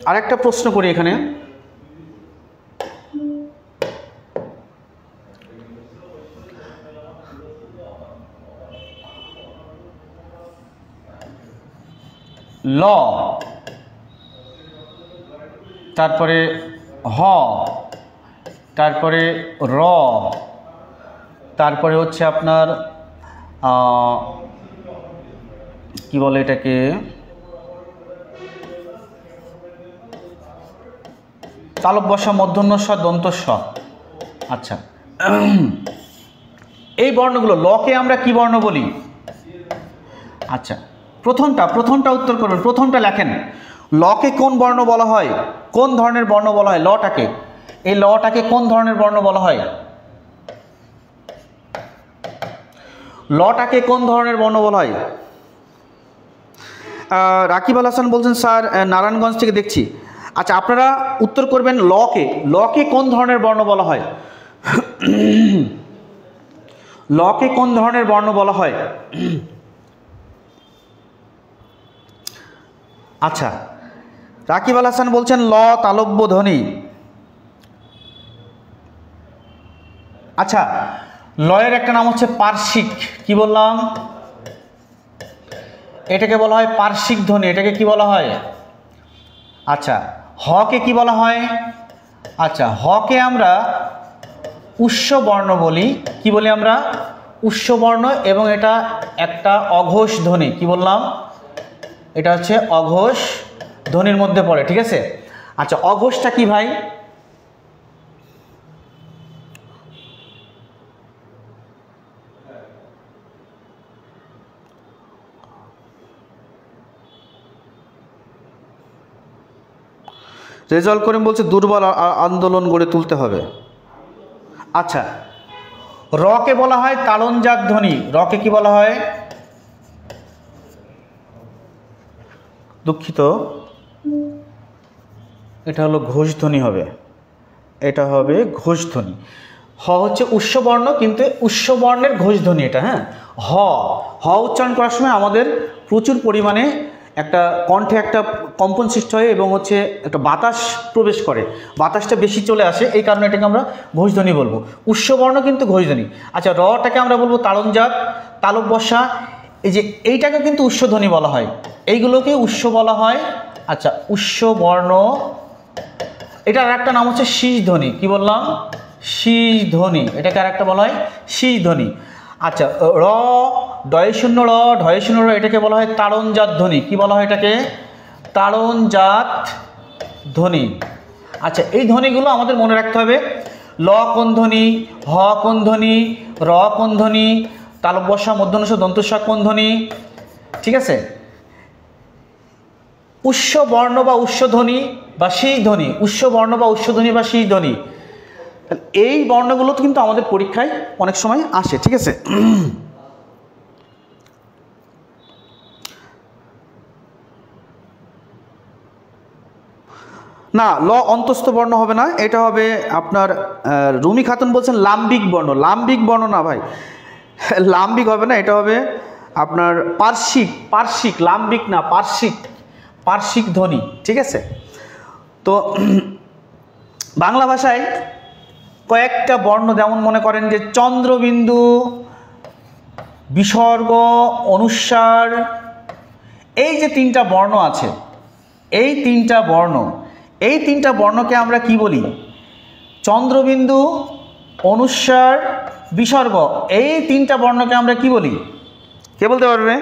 আরেকটা প্রশ্ন করি এখানে, ল, তারপরে হ, তারপরে র, তারপরে হচ্ছে আপনার কি বলে এটাকে, তালব বসা, মূর্ধন্য ষ, দন্ত স। আচ্ছা, এই বর্ণগুলো লকে আমরা কি বর্ণ বলি? আচ্ছা, প্রথমটা উত্তর করবেন, প্রথমটা লেখেন, লকে কোন বর্ণ বলা হয়, কোন ধরনের বর্ণ বলা হয় লটাকে, এই লটাকে কোন ধরনের বর্ণ বলা হয়, লটাকে কোন ধরনের বর্ণ বলা হয়? রাকিব আল হাসান বলছেন স্যার নারায়ণগঞ্জ থেকে দেখছি। আচ্ছা, আপনারা উত্তর করবেন লকে কোন ধরনের বর্ণ বলা হয়, লকে কোন ধরনের বর্ণ বলা হয়? আচ্ছা, রাকিব আল হাসান বলছেন ল তালব্য ধ্বনি। আচ্ছা, লয়ের একটা নাম হচ্ছে পার্শ্বিক, কি বললাম, এটাকে বলা হয় পার্শ্বিক ধ্বনি, এটাকে কি বলা হয়? আচ্ছা, হকে কি বলা হয়? আচ্ছা, হকে আমরা উষ্ণ বর্ণ বলি, কি বলি আমরা? উষ্ণ বর্ণ, এবং এটা একটা অঘোষ ধ্বনি, কি বললাম, এটা হচ্ছে অঘোষ ধ্বনির মধ্যে পড়ে, ঠিক আছে? আচ্ছা, অঘোষটা কি ভাই? রেজাল্ট করিম বলছে দুর্বল আন্দোলন গড়ে তুলতে হবে। আচ্ছা, রকে বলা হয় তালনজাত ধ্বনি, রকে কি বলা হয়? দুঃখিত, এটা হলো ঘোষ ধ্বনি হবে, এটা হবে ঘোষ ধ্বনি। হ হচ্ছে উষ্ণ বর্ণ, কিন্তু উষ্ণ বর্ণের ঘোষ ধ্বনি এটা, হ্যাঁ। হ উচ্চারণ করার সময় আমাদের প্রচুর পরিমাণে একটা কণ্ঠে একটা কম্পন সৃষ্টি হয় এবং হচ্ছে একটা বাতাস প্রবেশ করে, বাতাসটা বেশি চলে আসে, এই কারণে এটাকে আমরা ঘোষ ধ্বনি বলবো। উষ্ণ বর্ণ কিন্তু ঘোষ ধ্বনি। আচ্ছা, রটাকে আমরা বলবো তালনজাত, তালব বসা, এই যে এইটাকে কিন্তু উষ্ণ ধ্বনি বলা হয়, এইগুলোকে উষ্ণ বলা হয়। আচ্ছা, উষ্ণ বর্ণ, এটার আরেকটা নাম হচ্ছে শীষ ধ্বনি, কি বললাম? শীষ ধ্বনি, এটাকে আরেকটা বলা হয় শীষ ধ্বনি। আচ্ছা, র, ডয় শূন্য র, ঢয় শূন্য র, এটাকে বলা হয় তাড়নজাত ধ্বনি, কি বলা হয় এটাকে? তাড়নজাত ধ্বনি। আচ্ছা, এই ধ্বনিগুলো আমাদের মনে রাখতে হবে। ল কোন ধ্বনি, হ কোন ধ্বনি, র কোন ধ্বনি, তালব্য শ মূর্ধন্য ষ দন্ত স কোন ধ্বনি, ঠিক আছে। উৎস বর্ণ বা উৎস ধ্বনি বা সেই ধ্বনি, উৎস বর্ণ বা উৎস ধ্বনি বা সেই ধ্বনি, এই বর্ণগুলো তো কিন্তু আমাদের পরীক্ষায় অনেক সময় আসে, ঠিক আছে। না, ল অন্তস্থ বর্ণ হবে না, এটা হবে আপনার রুমি খাতুন বলছেন লাম্বিক বর্ণ। লাম্বিক বর্ণ না ভাই, লাম্বিক হবে না, এটা হবে আপনার পার্শ্বিক। পার্শ্বিক, লাম্বিক না, পার্শ্বিক, পার্শ্বিক ধ্বনি, ঠিক আছে। তো বাংলা ভাষায় কয়েকটা বর্ণ, যেমন মনে করেন যে চন্দ্রবিন্দু, বিসর্গ, অনুস্বার, এই যে তিনটা বর্ণ আছে, এই তিনটা বর্ণ, এই তিনটা বর্ণকে আমরা কি বলি? চন্দ্রবিন্দু, অনুস্বার, বিসর্গ, এই তিনটা বর্ণকে আমরা কি বলি? কে বলতে পারবে?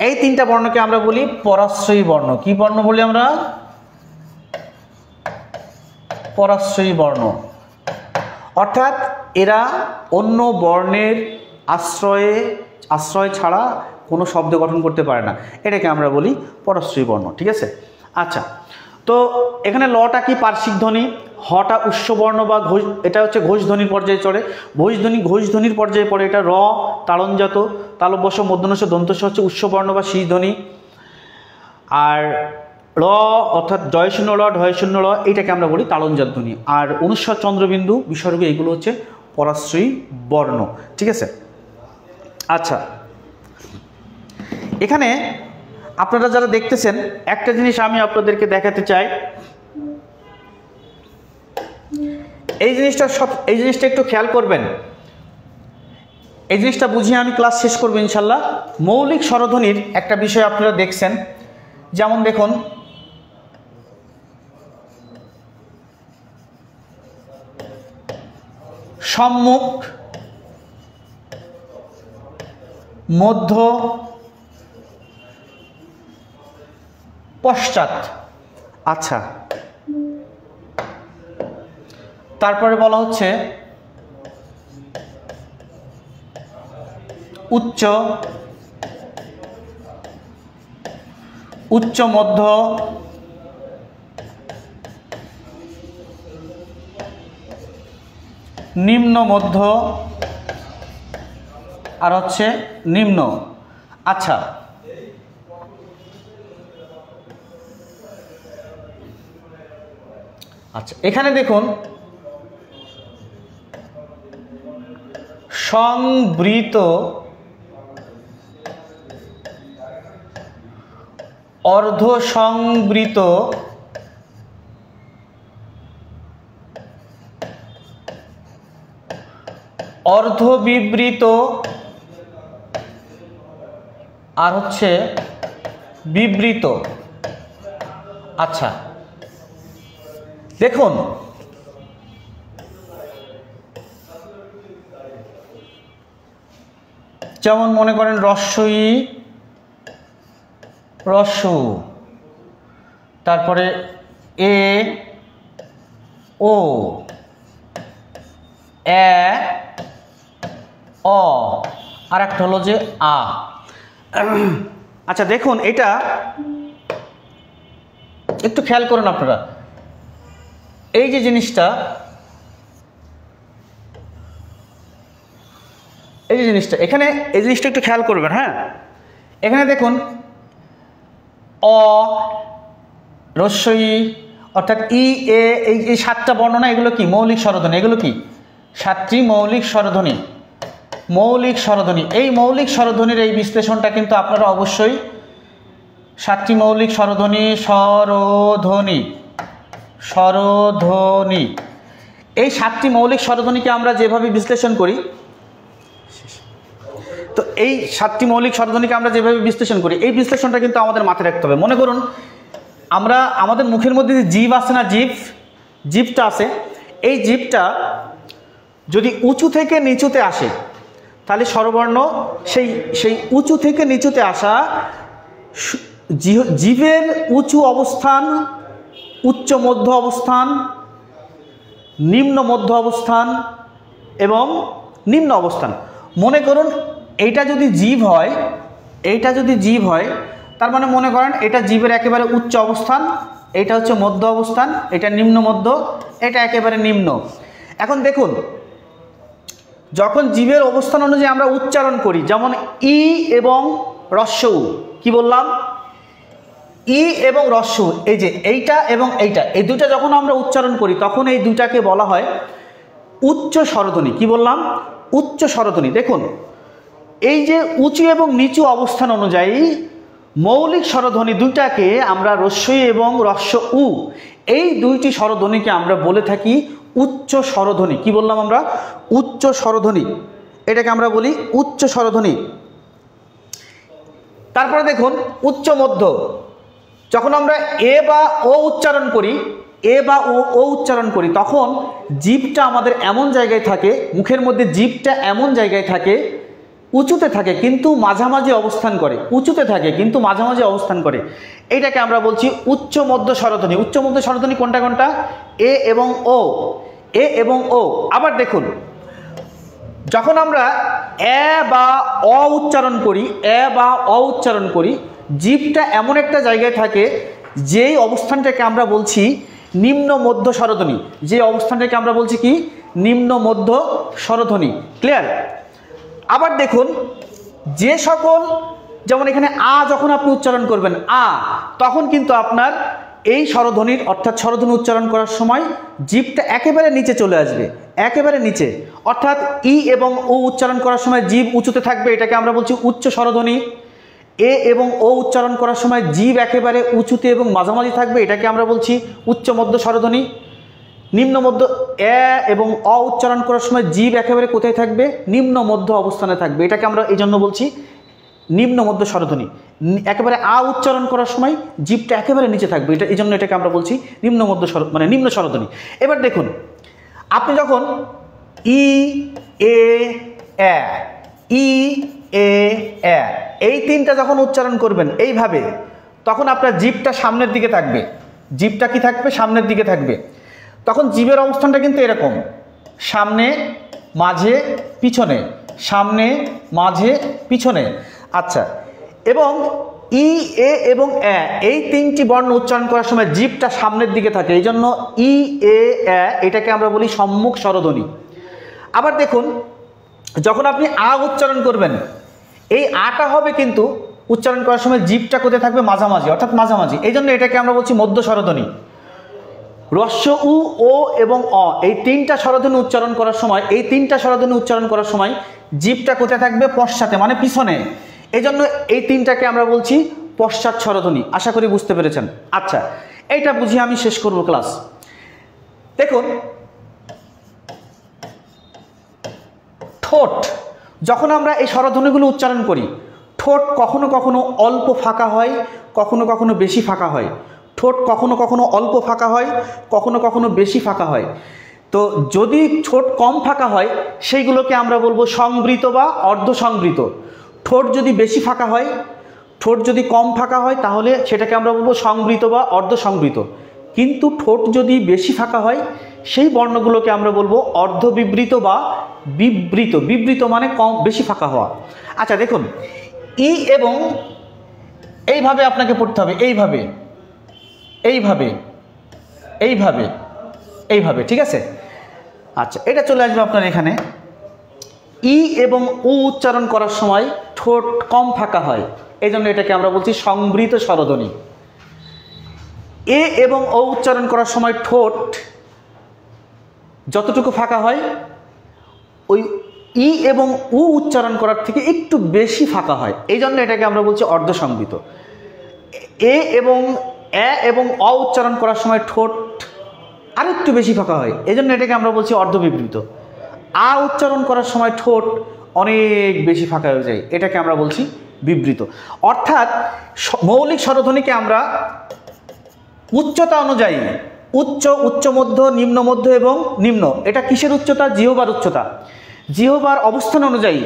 এই তিনটা বর্ণকে আমরা বলি পরাশ্রয়ী বর্ণ। কি বর্ণ বলি আমরা? পরাশ্রয়ী বর্ণ। অর্থাৎ এরা অন্য বর্ণের আশ্রয় ছাড়া কোনো শব্দ গঠন করতে পারে না, এটাকে আমরা বলি পরাশ্রয়ী বর্ণ, ঠিক আছে। আচ্ছা, তো এখানে লটা কি? পার্শ্বিক ধ্বনি, হটা উৎসবর্ণ বা ঘোষ, এটা হচ্ছে ঘোষ ধ্বনির পর্যায়ে চড়ে, ঘোষ ধ্বনির পর্যায়ে পড়ে এটা। র তালঞ্জাত, তালব্য শ মূর্ধন্য ষ দন্ত স হচ্ছে উৎসবর্ণ বা শীষ ধ্বনি। আর র অর্থাৎ জয় শূন্য ল, ঢয় শূন্য ল, এইটাকে আমরা বলি তালঞ্জাত ধ্বনি। আর অনুস্বার, চন্দ্রবিন্দু, বিসর্গ, এগুলো হচ্ছে পরাশ্রয়ী বর্ণ, ঠিক আছে। আচ্ছা, এখানে আপনারা যারা দেখতেছেন, একটা জিনিস আমি আপনাদেরকে দেখাতে চাই। এই জিনিসটা একটু খেয়াল করবেন, এই জিনিসটা বুঝিয়ে আমি ক্লাস শেষ করবো ইনশাল্লাহ। মৌলিক স্বরধ্বনির একটা বিষয় আপনারা দেখছেন, যেমন দেখুন সম্মুখ, মধ্য, পশ্চাৎ। আচ্ছা, তারপরে বলা হচ্ছে উচ্চ, উচ্চ মধ্য, নিম্ন মধ্য, আর হচ্ছে নিম্ন। আচ্ছা, আচ্ছা, এখানে দেখুন সংবৃত, অর্ধ সংবৃত, অর্ধবিবৃত, আর হচ্ছে বিবৃত। আচ্ছা, দেখুন যেমন মনে করেন রস্বই, রস্যু, তারপরে এ, ও, এ, অ, আর একটা হলো যে আ। আচ্ছা, দেখুন এটা একটু খেয়াল করুন আপনারা, এই যে জিনিসটা, এই যে জিনিসটা, এখানে এই জিনিসটা একটু খেয়াল করবেন। হ্যাঁ, এখানে দেখুন অ, রস্বই, অর্থাৎ ই, এ, এই সাতটা বর্ণনা, এগুলো কি? মৌলিক স্বরধ্বনি। এগুলো কি? সাতটি মৌলিক স্বরধ্বনি। মৌলিক স্বরধ্বনি, এই মৌলিক স্বরধ্বনির এই বিশ্লেষণটা কিন্তু আপনারা অবশ্যই, সাতটি মৌলিক স্বরধ্বনি, স্বরধ্বনি, স্বরধ্বনি, এই সাতটি মৌলিক স্বরধ্বনিকে আমরা যেভাবে বিশ্লেষণ করি, তো এই সাতটি মৌলিক স্বরধ্বনিকে আমরা যেভাবে বিশ্লেষণ করি, এই বিশ্লেষণটা কিন্তু আমাদের মাথায় রাখতে হবে। মনে করুন আমরা আমাদের মুখের মধ্যে যে জিভ আছে না, জিভটা আছে, এই জিভটা যদি উঁচু থেকে নিচুতে আসে, তাহলে স্বরবর্ণ সেই উঁচু থেকে নিচুতে আসা জিভের উঁচু অবস্থান, উচ্চ মধ্য অবস্থান, নিম্ন মধ্য অবস্থান এবং নিম্ন অবস্থান। মনে করুন এইটা যদি জীব হয়, এইটা যদি জীব হয়, তার মানে মনে করেন এটা জীবের একেবারে উচ্চ অবস্থান, এটা হচ্ছে মধ্য অবস্থান, এটা নিম্ন মধ্য, এটা একেবারে নিম্ন। এখন দেখুন, যখন জীবের অবস্থান অনুযায়ী আমরা উচ্চারণ করি, যেমন ই এবং হ্রস্ব উ, কি বললাম, ই এবং হ্রস্ব উ, এই যে এইটা এবং এইটা, এই দুটা যখন আমরা উচ্চারণ করি তখন এই দুটাকে বলা হয় উচ্চ স্বরধ্বনি। কি বললাম, উচ্চ স্বরধ্বনি। দেখুন এই যে উঁচু এবং নিচু অবস্থান অনুযায়ী মৌলিক স্বরধ্বনি দুইটাকে আমরা হ্রস্ব ই এবং হ্রস্ব উ, এই দুইটি স্বরধ্বনিকে আমরা বলে থাকি উচ্চ স্বরধ্বনি। কি বললাম আমরা, উচ্চ স্বরধ্বনি, এটাকে আমরা বলি উচ্চ স্বরধ্বনি। তারপরে দেখুন উচ্চ মধ্য, যখন আমরা এ বা ও উচ্চারণ করি, এ বা ও উচ্চারণ করি, তখন জিভটা আমাদের এমন জায়গায় থাকে, মুখের মধ্যে জিভটা এমন জায়গায় থাকে, উঁচুতে থাকে কিন্তু মাঝামাঝি অবস্থান করে, উঁচুতে থাকে কিন্তু মাঝামাঝি অবস্থান করে, এইটাকে আমরা বলছি উচ্চ মধ্য স্বরধ্বনি। উচ্চ মধ্য স্বরধ্বনি কোনটা কোনটা, এ এবং ও, এ এবং ও। আবার দেখুন যখন আমরা এ বা অ উচ্চারণ করি, এ বা অ উচ্চারণ করি, জিভটা এমন একটা জায়গায় থাকে যেই অবস্থানটাকে আমরা বলছি নিম্ন মধ্য স্বরধ্বনি, যে অবস্থানটাকে আমরা বলছি কি, নিম্ন মধ্য স্বরধ্বনি। ক্লিয়ার? আবার দেখুন যে সকল, যেমন এখানে আ যখন আপনি উচ্চারণ করবেন আ, তখন কিন্তু আপনার এই স্বরধ্বনির অর্থাৎ স্বরধ্বনি উচ্চারণ করার সময় জিভটা একেবারে নিচে চলে আসবে, একেবারে নিচে, অর্থাৎ ই এবং ও উচ্চারণ করার সময় জিভ উঁচুতে থাকবে, এটাকে আমরা বলছি উচ্চ স্বরধ্বনি। এ এবং ও উচ্চারণ করার সময় জিভ একেবারে উঁচুতে এবং মাঝামাঝি থাকবে, এটাকে আমরা বলছি উচ্চ মধ্য স্বরধ্বনি। নিম্ন মধ্য, এ এবং অ উচ্চারণ করার সময় জিভ একেবারে কোথায় থাকবে, নিম্ন মধ্য অবস্থানে থাকবে, এটাকে আমরা এই জন্য বলছি নিম্ন মধ্য স্বরধ্বনি। একেবারে আ উচ্চারণ করার সময় জিভটা একেবারে নিচে থাকবে, এটা এই জন্য এটাকে আমরা বলছি নিম্ন মধ্য স্বর, মানে নিম্ন স্বরধ্বনি। এবার দেখুন আপনি যখন ই এ এ, ই এ এ, এই তিনটা যখন উচ্চারণ করবেন এইভাবে, তখন আপনার জিভটা সামনের দিকে থাকবে, জিভটা কি থাকবে, সামনের দিকে থাকবে। তখন জিভের অবস্থানটা কিন্তু এরকম, সামনে মাঝে পিছনে, সামনে মাঝে পিছনে। আচ্ছা, এবং ই এ এবং এ, এই তিনটি বর্ণ উচ্চারণ করার সময় জিভটা সামনের দিকে থাকে, এই জন্য ই এ এ, এটাকে আমরা বলি সম্মুখ স্বরধ্বনি। আবার দেখুন যখন আপনি আ উচ্চারণ করবেন, এই আটা হবে কিন্তু উচ্চারণ করার সময় জিভটা কোথায় থাকবে, মাঝামাঝি, অর্থাৎ মাঝামাঝি, এই জন্য এটাকে আমরা বলছি মধ্য স্বরধ্বনি। হ্রস্ব উ, ও এবং অ, এই তিনটা স্বরধ্বনি উচ্চারণ করার সময়, এই তিনটা স্বরধ্বনি উচ্চারণ করার সময় জিভটা কোথায় থাকবে, পশ্চাতে, মানে পিছনে, এই জন্য এই তিনটাকে আমরা বলছি পশ্চাৎ স্বরধ্বনি। আশা করি বুঝতে পেরেছেন। আচ্ছা, এইটা বুঝিয়ে আমি শেষ করব ক্লাস। দেখুন ঠোঁট, যখন আমরা এই স্বরধ্বনিগুলো উচ্চারণ করি, ঠোঁট কখনো কখনো অল্প ফাঁকা হয়, কখনো কখনো বেশি ফাঁকা হয়। ঠোঁট কখনো কখনো অল্প ফাঁকা হয়, কখনো কখনো বেশি ফাঁকা হয়। তো যদি ঠোঁট কম ফাঁকা হয় সেইগুলোকে আমরা বলবো সংবৃত বা অর্ধ সংবৃত। ঠোঁট যদি বেশি ফাঁকা হয়, ঠোঁট যদি কম ফাঁকা হয়, তাহলে সেটাকে আমরা বলবো সংবৃত বা অর্ধ সংবৃত। কিন্তু ঠোঁট যদি বেশি ফাঁকা হয় সেই বর্ণগুলোকে আমরা বলবো অর্ধ বিবৃত বা বিবৃত। বিবৃত মানে কম, বেশি ফাঁকা হওয়া। আচ্ছা দেখুন, ই এবং এইভাবে আপনাকে পড়তে হবে, এইভাবে এইভাবে এইভাবে এইভাবে, ঠিক আছে? আচ্ছা, এটা চলে আসবে আপনার এখানে। ই এবং উ উচ্চারণ করার সময় ঠোঁট কম ফাঁকা হয়, এই জন্য এটাকে আমরা বলছি সংবৃত স্বরধ্বনি। এ এবং ও উচ্চারণ করার সময় ঠোঁট যতটুকু ফাঁকা হয়, ওই ই এবং উ উচ্চারণ করার থেকে একটু বেশি ফাঁকা হয়, এই জন্য এটাকে আমরা বলছি অর্ধ সংবৃত। এ এবং অ উচ্চারণ করার সময় ঠোঁট আর একটু বেশি ফাঁকা হয়, এই জন্য এটাকে আমরা বলছি অর্ধ বিবৃত। আ উচ্চারণ করার সময় ঠোঁট অনেক বেশি ফাঁকা হয়ে যায়, এটাকে আমরা বলছি বিবৃত। অর্থাৎ মৌলিক স্বরধ্বনিকে আমরা উচ্চতা অনুযায়ী, উচ্চ, উচ্চ মধ্য, নিম্ন মধ্য এবং নিম্ন, এটা কিসের উচ্চতা, জিহ্বার উচ্চতা, জিহ্বার অবস্থান অনুযায়ী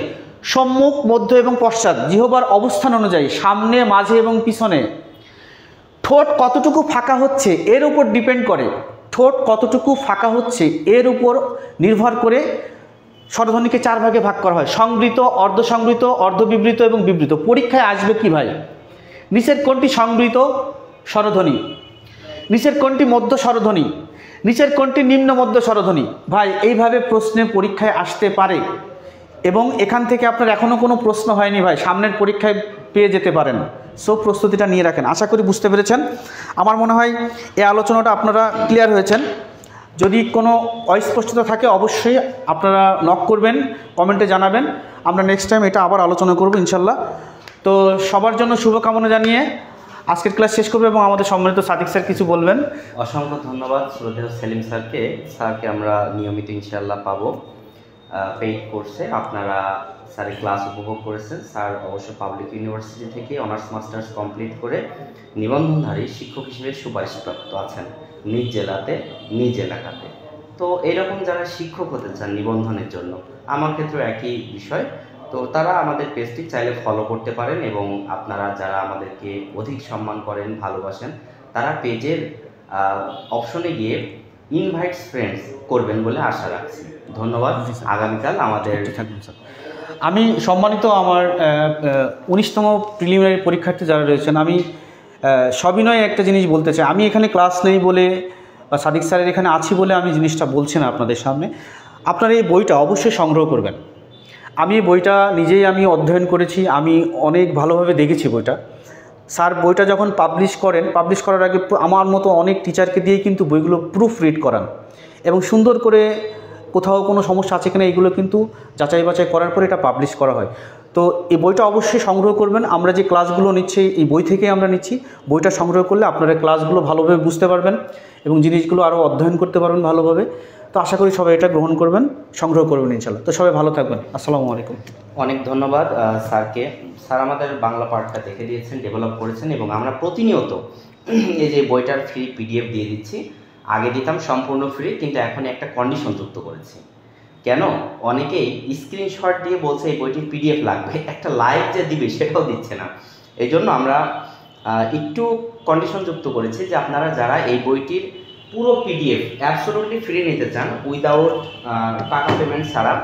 সম্মুখ, মধ্য এবং পশ্চাৎ, জিহ্বার অবস্থান অনুযায়ী সামনে, মাঝে এবং পিছনে ঠোঁট কতটুকু ফাঁকা হচ্ছে এর উপর ডিপেন্ড করে। ঠোঁট কতটুকু ফাঁকা হচ্ছে এর উপর নির্ভর করে স্বরধ্বনিকে 4 ভাগে ভাগ করা হয়, সংবৃত, অর্ধসংবৃত, অর্ধবিবৃত এবং বিবৃত। পরীক্ষায় আসবে কি ভাই, নিচের কোনটি সংবৃত স্বরধ্বনি, নিচের কোনটি মধ্য স্বরধ্বনি, নিচের কোনটি নিম্ন মধ্য স্বরধ্বনি। ভাই এইভাবে প্রশ্নে পরীক্ষায় আসতে পারে, এবং এখান থেকে আপনার এখনও কোনো প্রশ্ন হয়নি ভাই, সামনের পরীক্ষায় পেয়ে যেতে পারেন। সো প্রস্তুতিটা নিয়ে রাখেন। আশা করি বুঝতে পেরেছেন। আমার মনে হয় এই আলোচনাটা আপনারা ক্লিয়ার হয়েছেন। যদি কোনো অস্পষ্টতা থাকে অবশ্যই আপনারা নক করবেন, কমেন্টে জানাবেন, আমরা নেক্সট টাইম এটা আবার আলোচনা করব ইনশাল্লাহ। তো সবার জন্য শুভকামনা জানিয়ে আজকের ক্লাস শেষ করবো, এবং আমাদের সম্মানিত সাদিক স্যার কিছু বলবেন। অসংখ্য ধন্যবাদ শ্রদ্ধেয় সেলিম স্যারকে আমরা নিয়মিত ইনশাল্লাহ পাবো পেইড কোর্সে। আপনারা স্যারের ক্লাস উপভোগ করেছেন। স্যার অবশ্য পাবলিক ইউনিভার্সিটি থেকে অনার্স মাস্টার্স কমপ্লিট করে নিবন্ধনধারী শিক্ষক হিসেবে সুপারিশপ্রাপ্ত আছেন নিজ জেলাতে, নিজ এলাকাতে। তো এরকম যারা শিক্ষক হতে চান নিবন্ধনের জন্য, আমার ক্ষেত্রেও একই বিষয়, তো তারা আমাদের পেজটি চাইলে ফলো করতে পারেন। এবং আপনারা যারা আমাদেরকে অধিক সম্মান করেন, ভালোবাসেন, তারা পেজের অপশনে গিয়ে ইনভাইটস ফ্রেন্ডস করবেন বলে আশা রাখছি। ধন্যবাদ। আগামীকাল আমাদের আমি সম্মানিত আমার 19তম প্রিলিমিনারি পরীক্ষার্থী যারা রয়েছেন, আমি সবিনয়ে একটা জিনিস বলতে চাই। আমি এখানে ক্লাস নেই বলে বা সাদিক স্যারের এখানে আছি বলে আমি জিনিসটা বলছি না আপনাদের সামনে। আপনারা এই বইটা অবশ্যই সংগ্রহ করবেন। আমি এই বইটা নিজেই আমি অধ্যয়ন করেছি, আমি অনেক ভালোভাবে দেখেছি বইটা। স্যার বইটা যখন পাবলিশ করেন, পাবলিশ করার আগে আমার মতো অনেক টিচারকে দিয়ে কিন্তু বইগুলো প্রুফ রিড করান, এবং সুন্দর করে কোথাও কোনো সমস্যা আছে কিনা এগুলো কিন্তু যাচাই বাছাই করার পরে এটা পাবলিশ করা হয়। তো এই বইটা অবশ্যই সংগ্রহ করবেন। আমরা যে ক্লাসগুলো নিচ্ছি এই বই থেকেই আমরা নিচ্ছি। বইটা সংগ্রহ করলে আপনারা ক্লাসগুলো ভালোভাবে বুঝতে পারবেন এবং জিনিসগুলো আরও অধ্যয়ন করতে পারবেন ভালোভাবে। তো আশা করি সবাই এটা গ্রহণ করবেন, সংগ্রহ করবেন ইনশাল্লাহ। তো সবাই ভালো থাকবেন। আসসালামু আলাইকুম। অনেক ধন্যবাদ স্যারকে। স্যার আমাদের বাংলা পার্টটা দেখে দিয়েছেন, ডেভেলপ করেছেন, এবং আমরা প্রতিনিয়ত এই যে বইটার ফ্রি পিডিএফ দিয়ে দিচ্ছি। আগে দিতাম সম্পূর্ণ ফ্রি, কিন্তু এখন একটা কন্ডিশন যুক্ত করেছি। কেন? অনেকেই স্ক্রিনশট দিয়ে বলছে এই বইটির পিডিএফ লাগবে, একটা লাইভ যে দিবে সেটাও দিচ্ছে না। এই জন্য আমরা একটু কন্ডিশন যুক্ত করেছি যে আপনারা যারা এই বইটির পুরো পিডিএফ অ্যাবসোলুটলি ফ্রি নিতে চান, উইদাউট টাকা পেমেন্ট ছাড়া,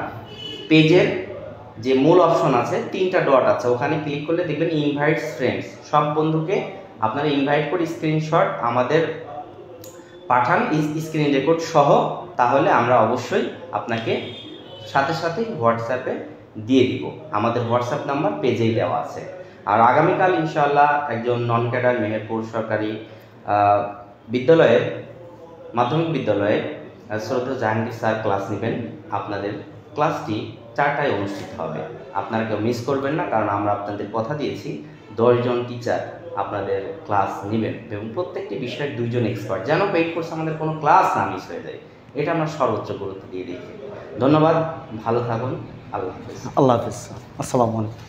পেজের যে মূল অপশন আছে 3টা ডট আছে, ওখানে ক্লিক করলে দেখবেন ইনভাইটস ফ্রেন্ডস। সব বন্ধুকে আপনারা ইনভাইট করে স্ক্রিনশট আমাদের পাঠান, স্ক্রিন রেকর্ড সহ, তাহলে আমরা অবশ্যই আপনাকে সাথে সাথে হোয়াটসঅ্যাপে দিয়ে দিব। আমাদের হোয়াটসঅ্যাপ নাম্বার পেজেই দেওয়া আছে। আর আগামীকাল ইনশাআল্লাহ একজন নন ক্যাডার মেহেরপুর সরকারি বিদ্যালয়ের মাধ্যমিক বিদ্যালয়ে শ্রদ্ধেয় জাহাঙ্গীর স্যার ক্লাস নেবেন। আপনাদের ক্লাসটি 4টায় অনুষ্ঠিত হবে। আপনারা কেউ মিস করবেন না, কারণ আমরা আপনাদের কথা দিয়েছি 10 জন টিচার আপনাদের ক্লাস নেবেন, এবং প্রত্যেকটি বিষয়ের 2 জন এক্সপার্ট, যেন পেইড কোর্স আমাদের কোনো ক্লাস না মিস হয়ে যায়, এটা আমরা সর্বোচ্চ গুরুত্ব দিয়ে দিচ্ছি। ধন্যবাদ, ভালো থাকুন, আল্লাহ হাফেজ। আল্লাহ হাফেজ, আসসালামু আলাইকুম।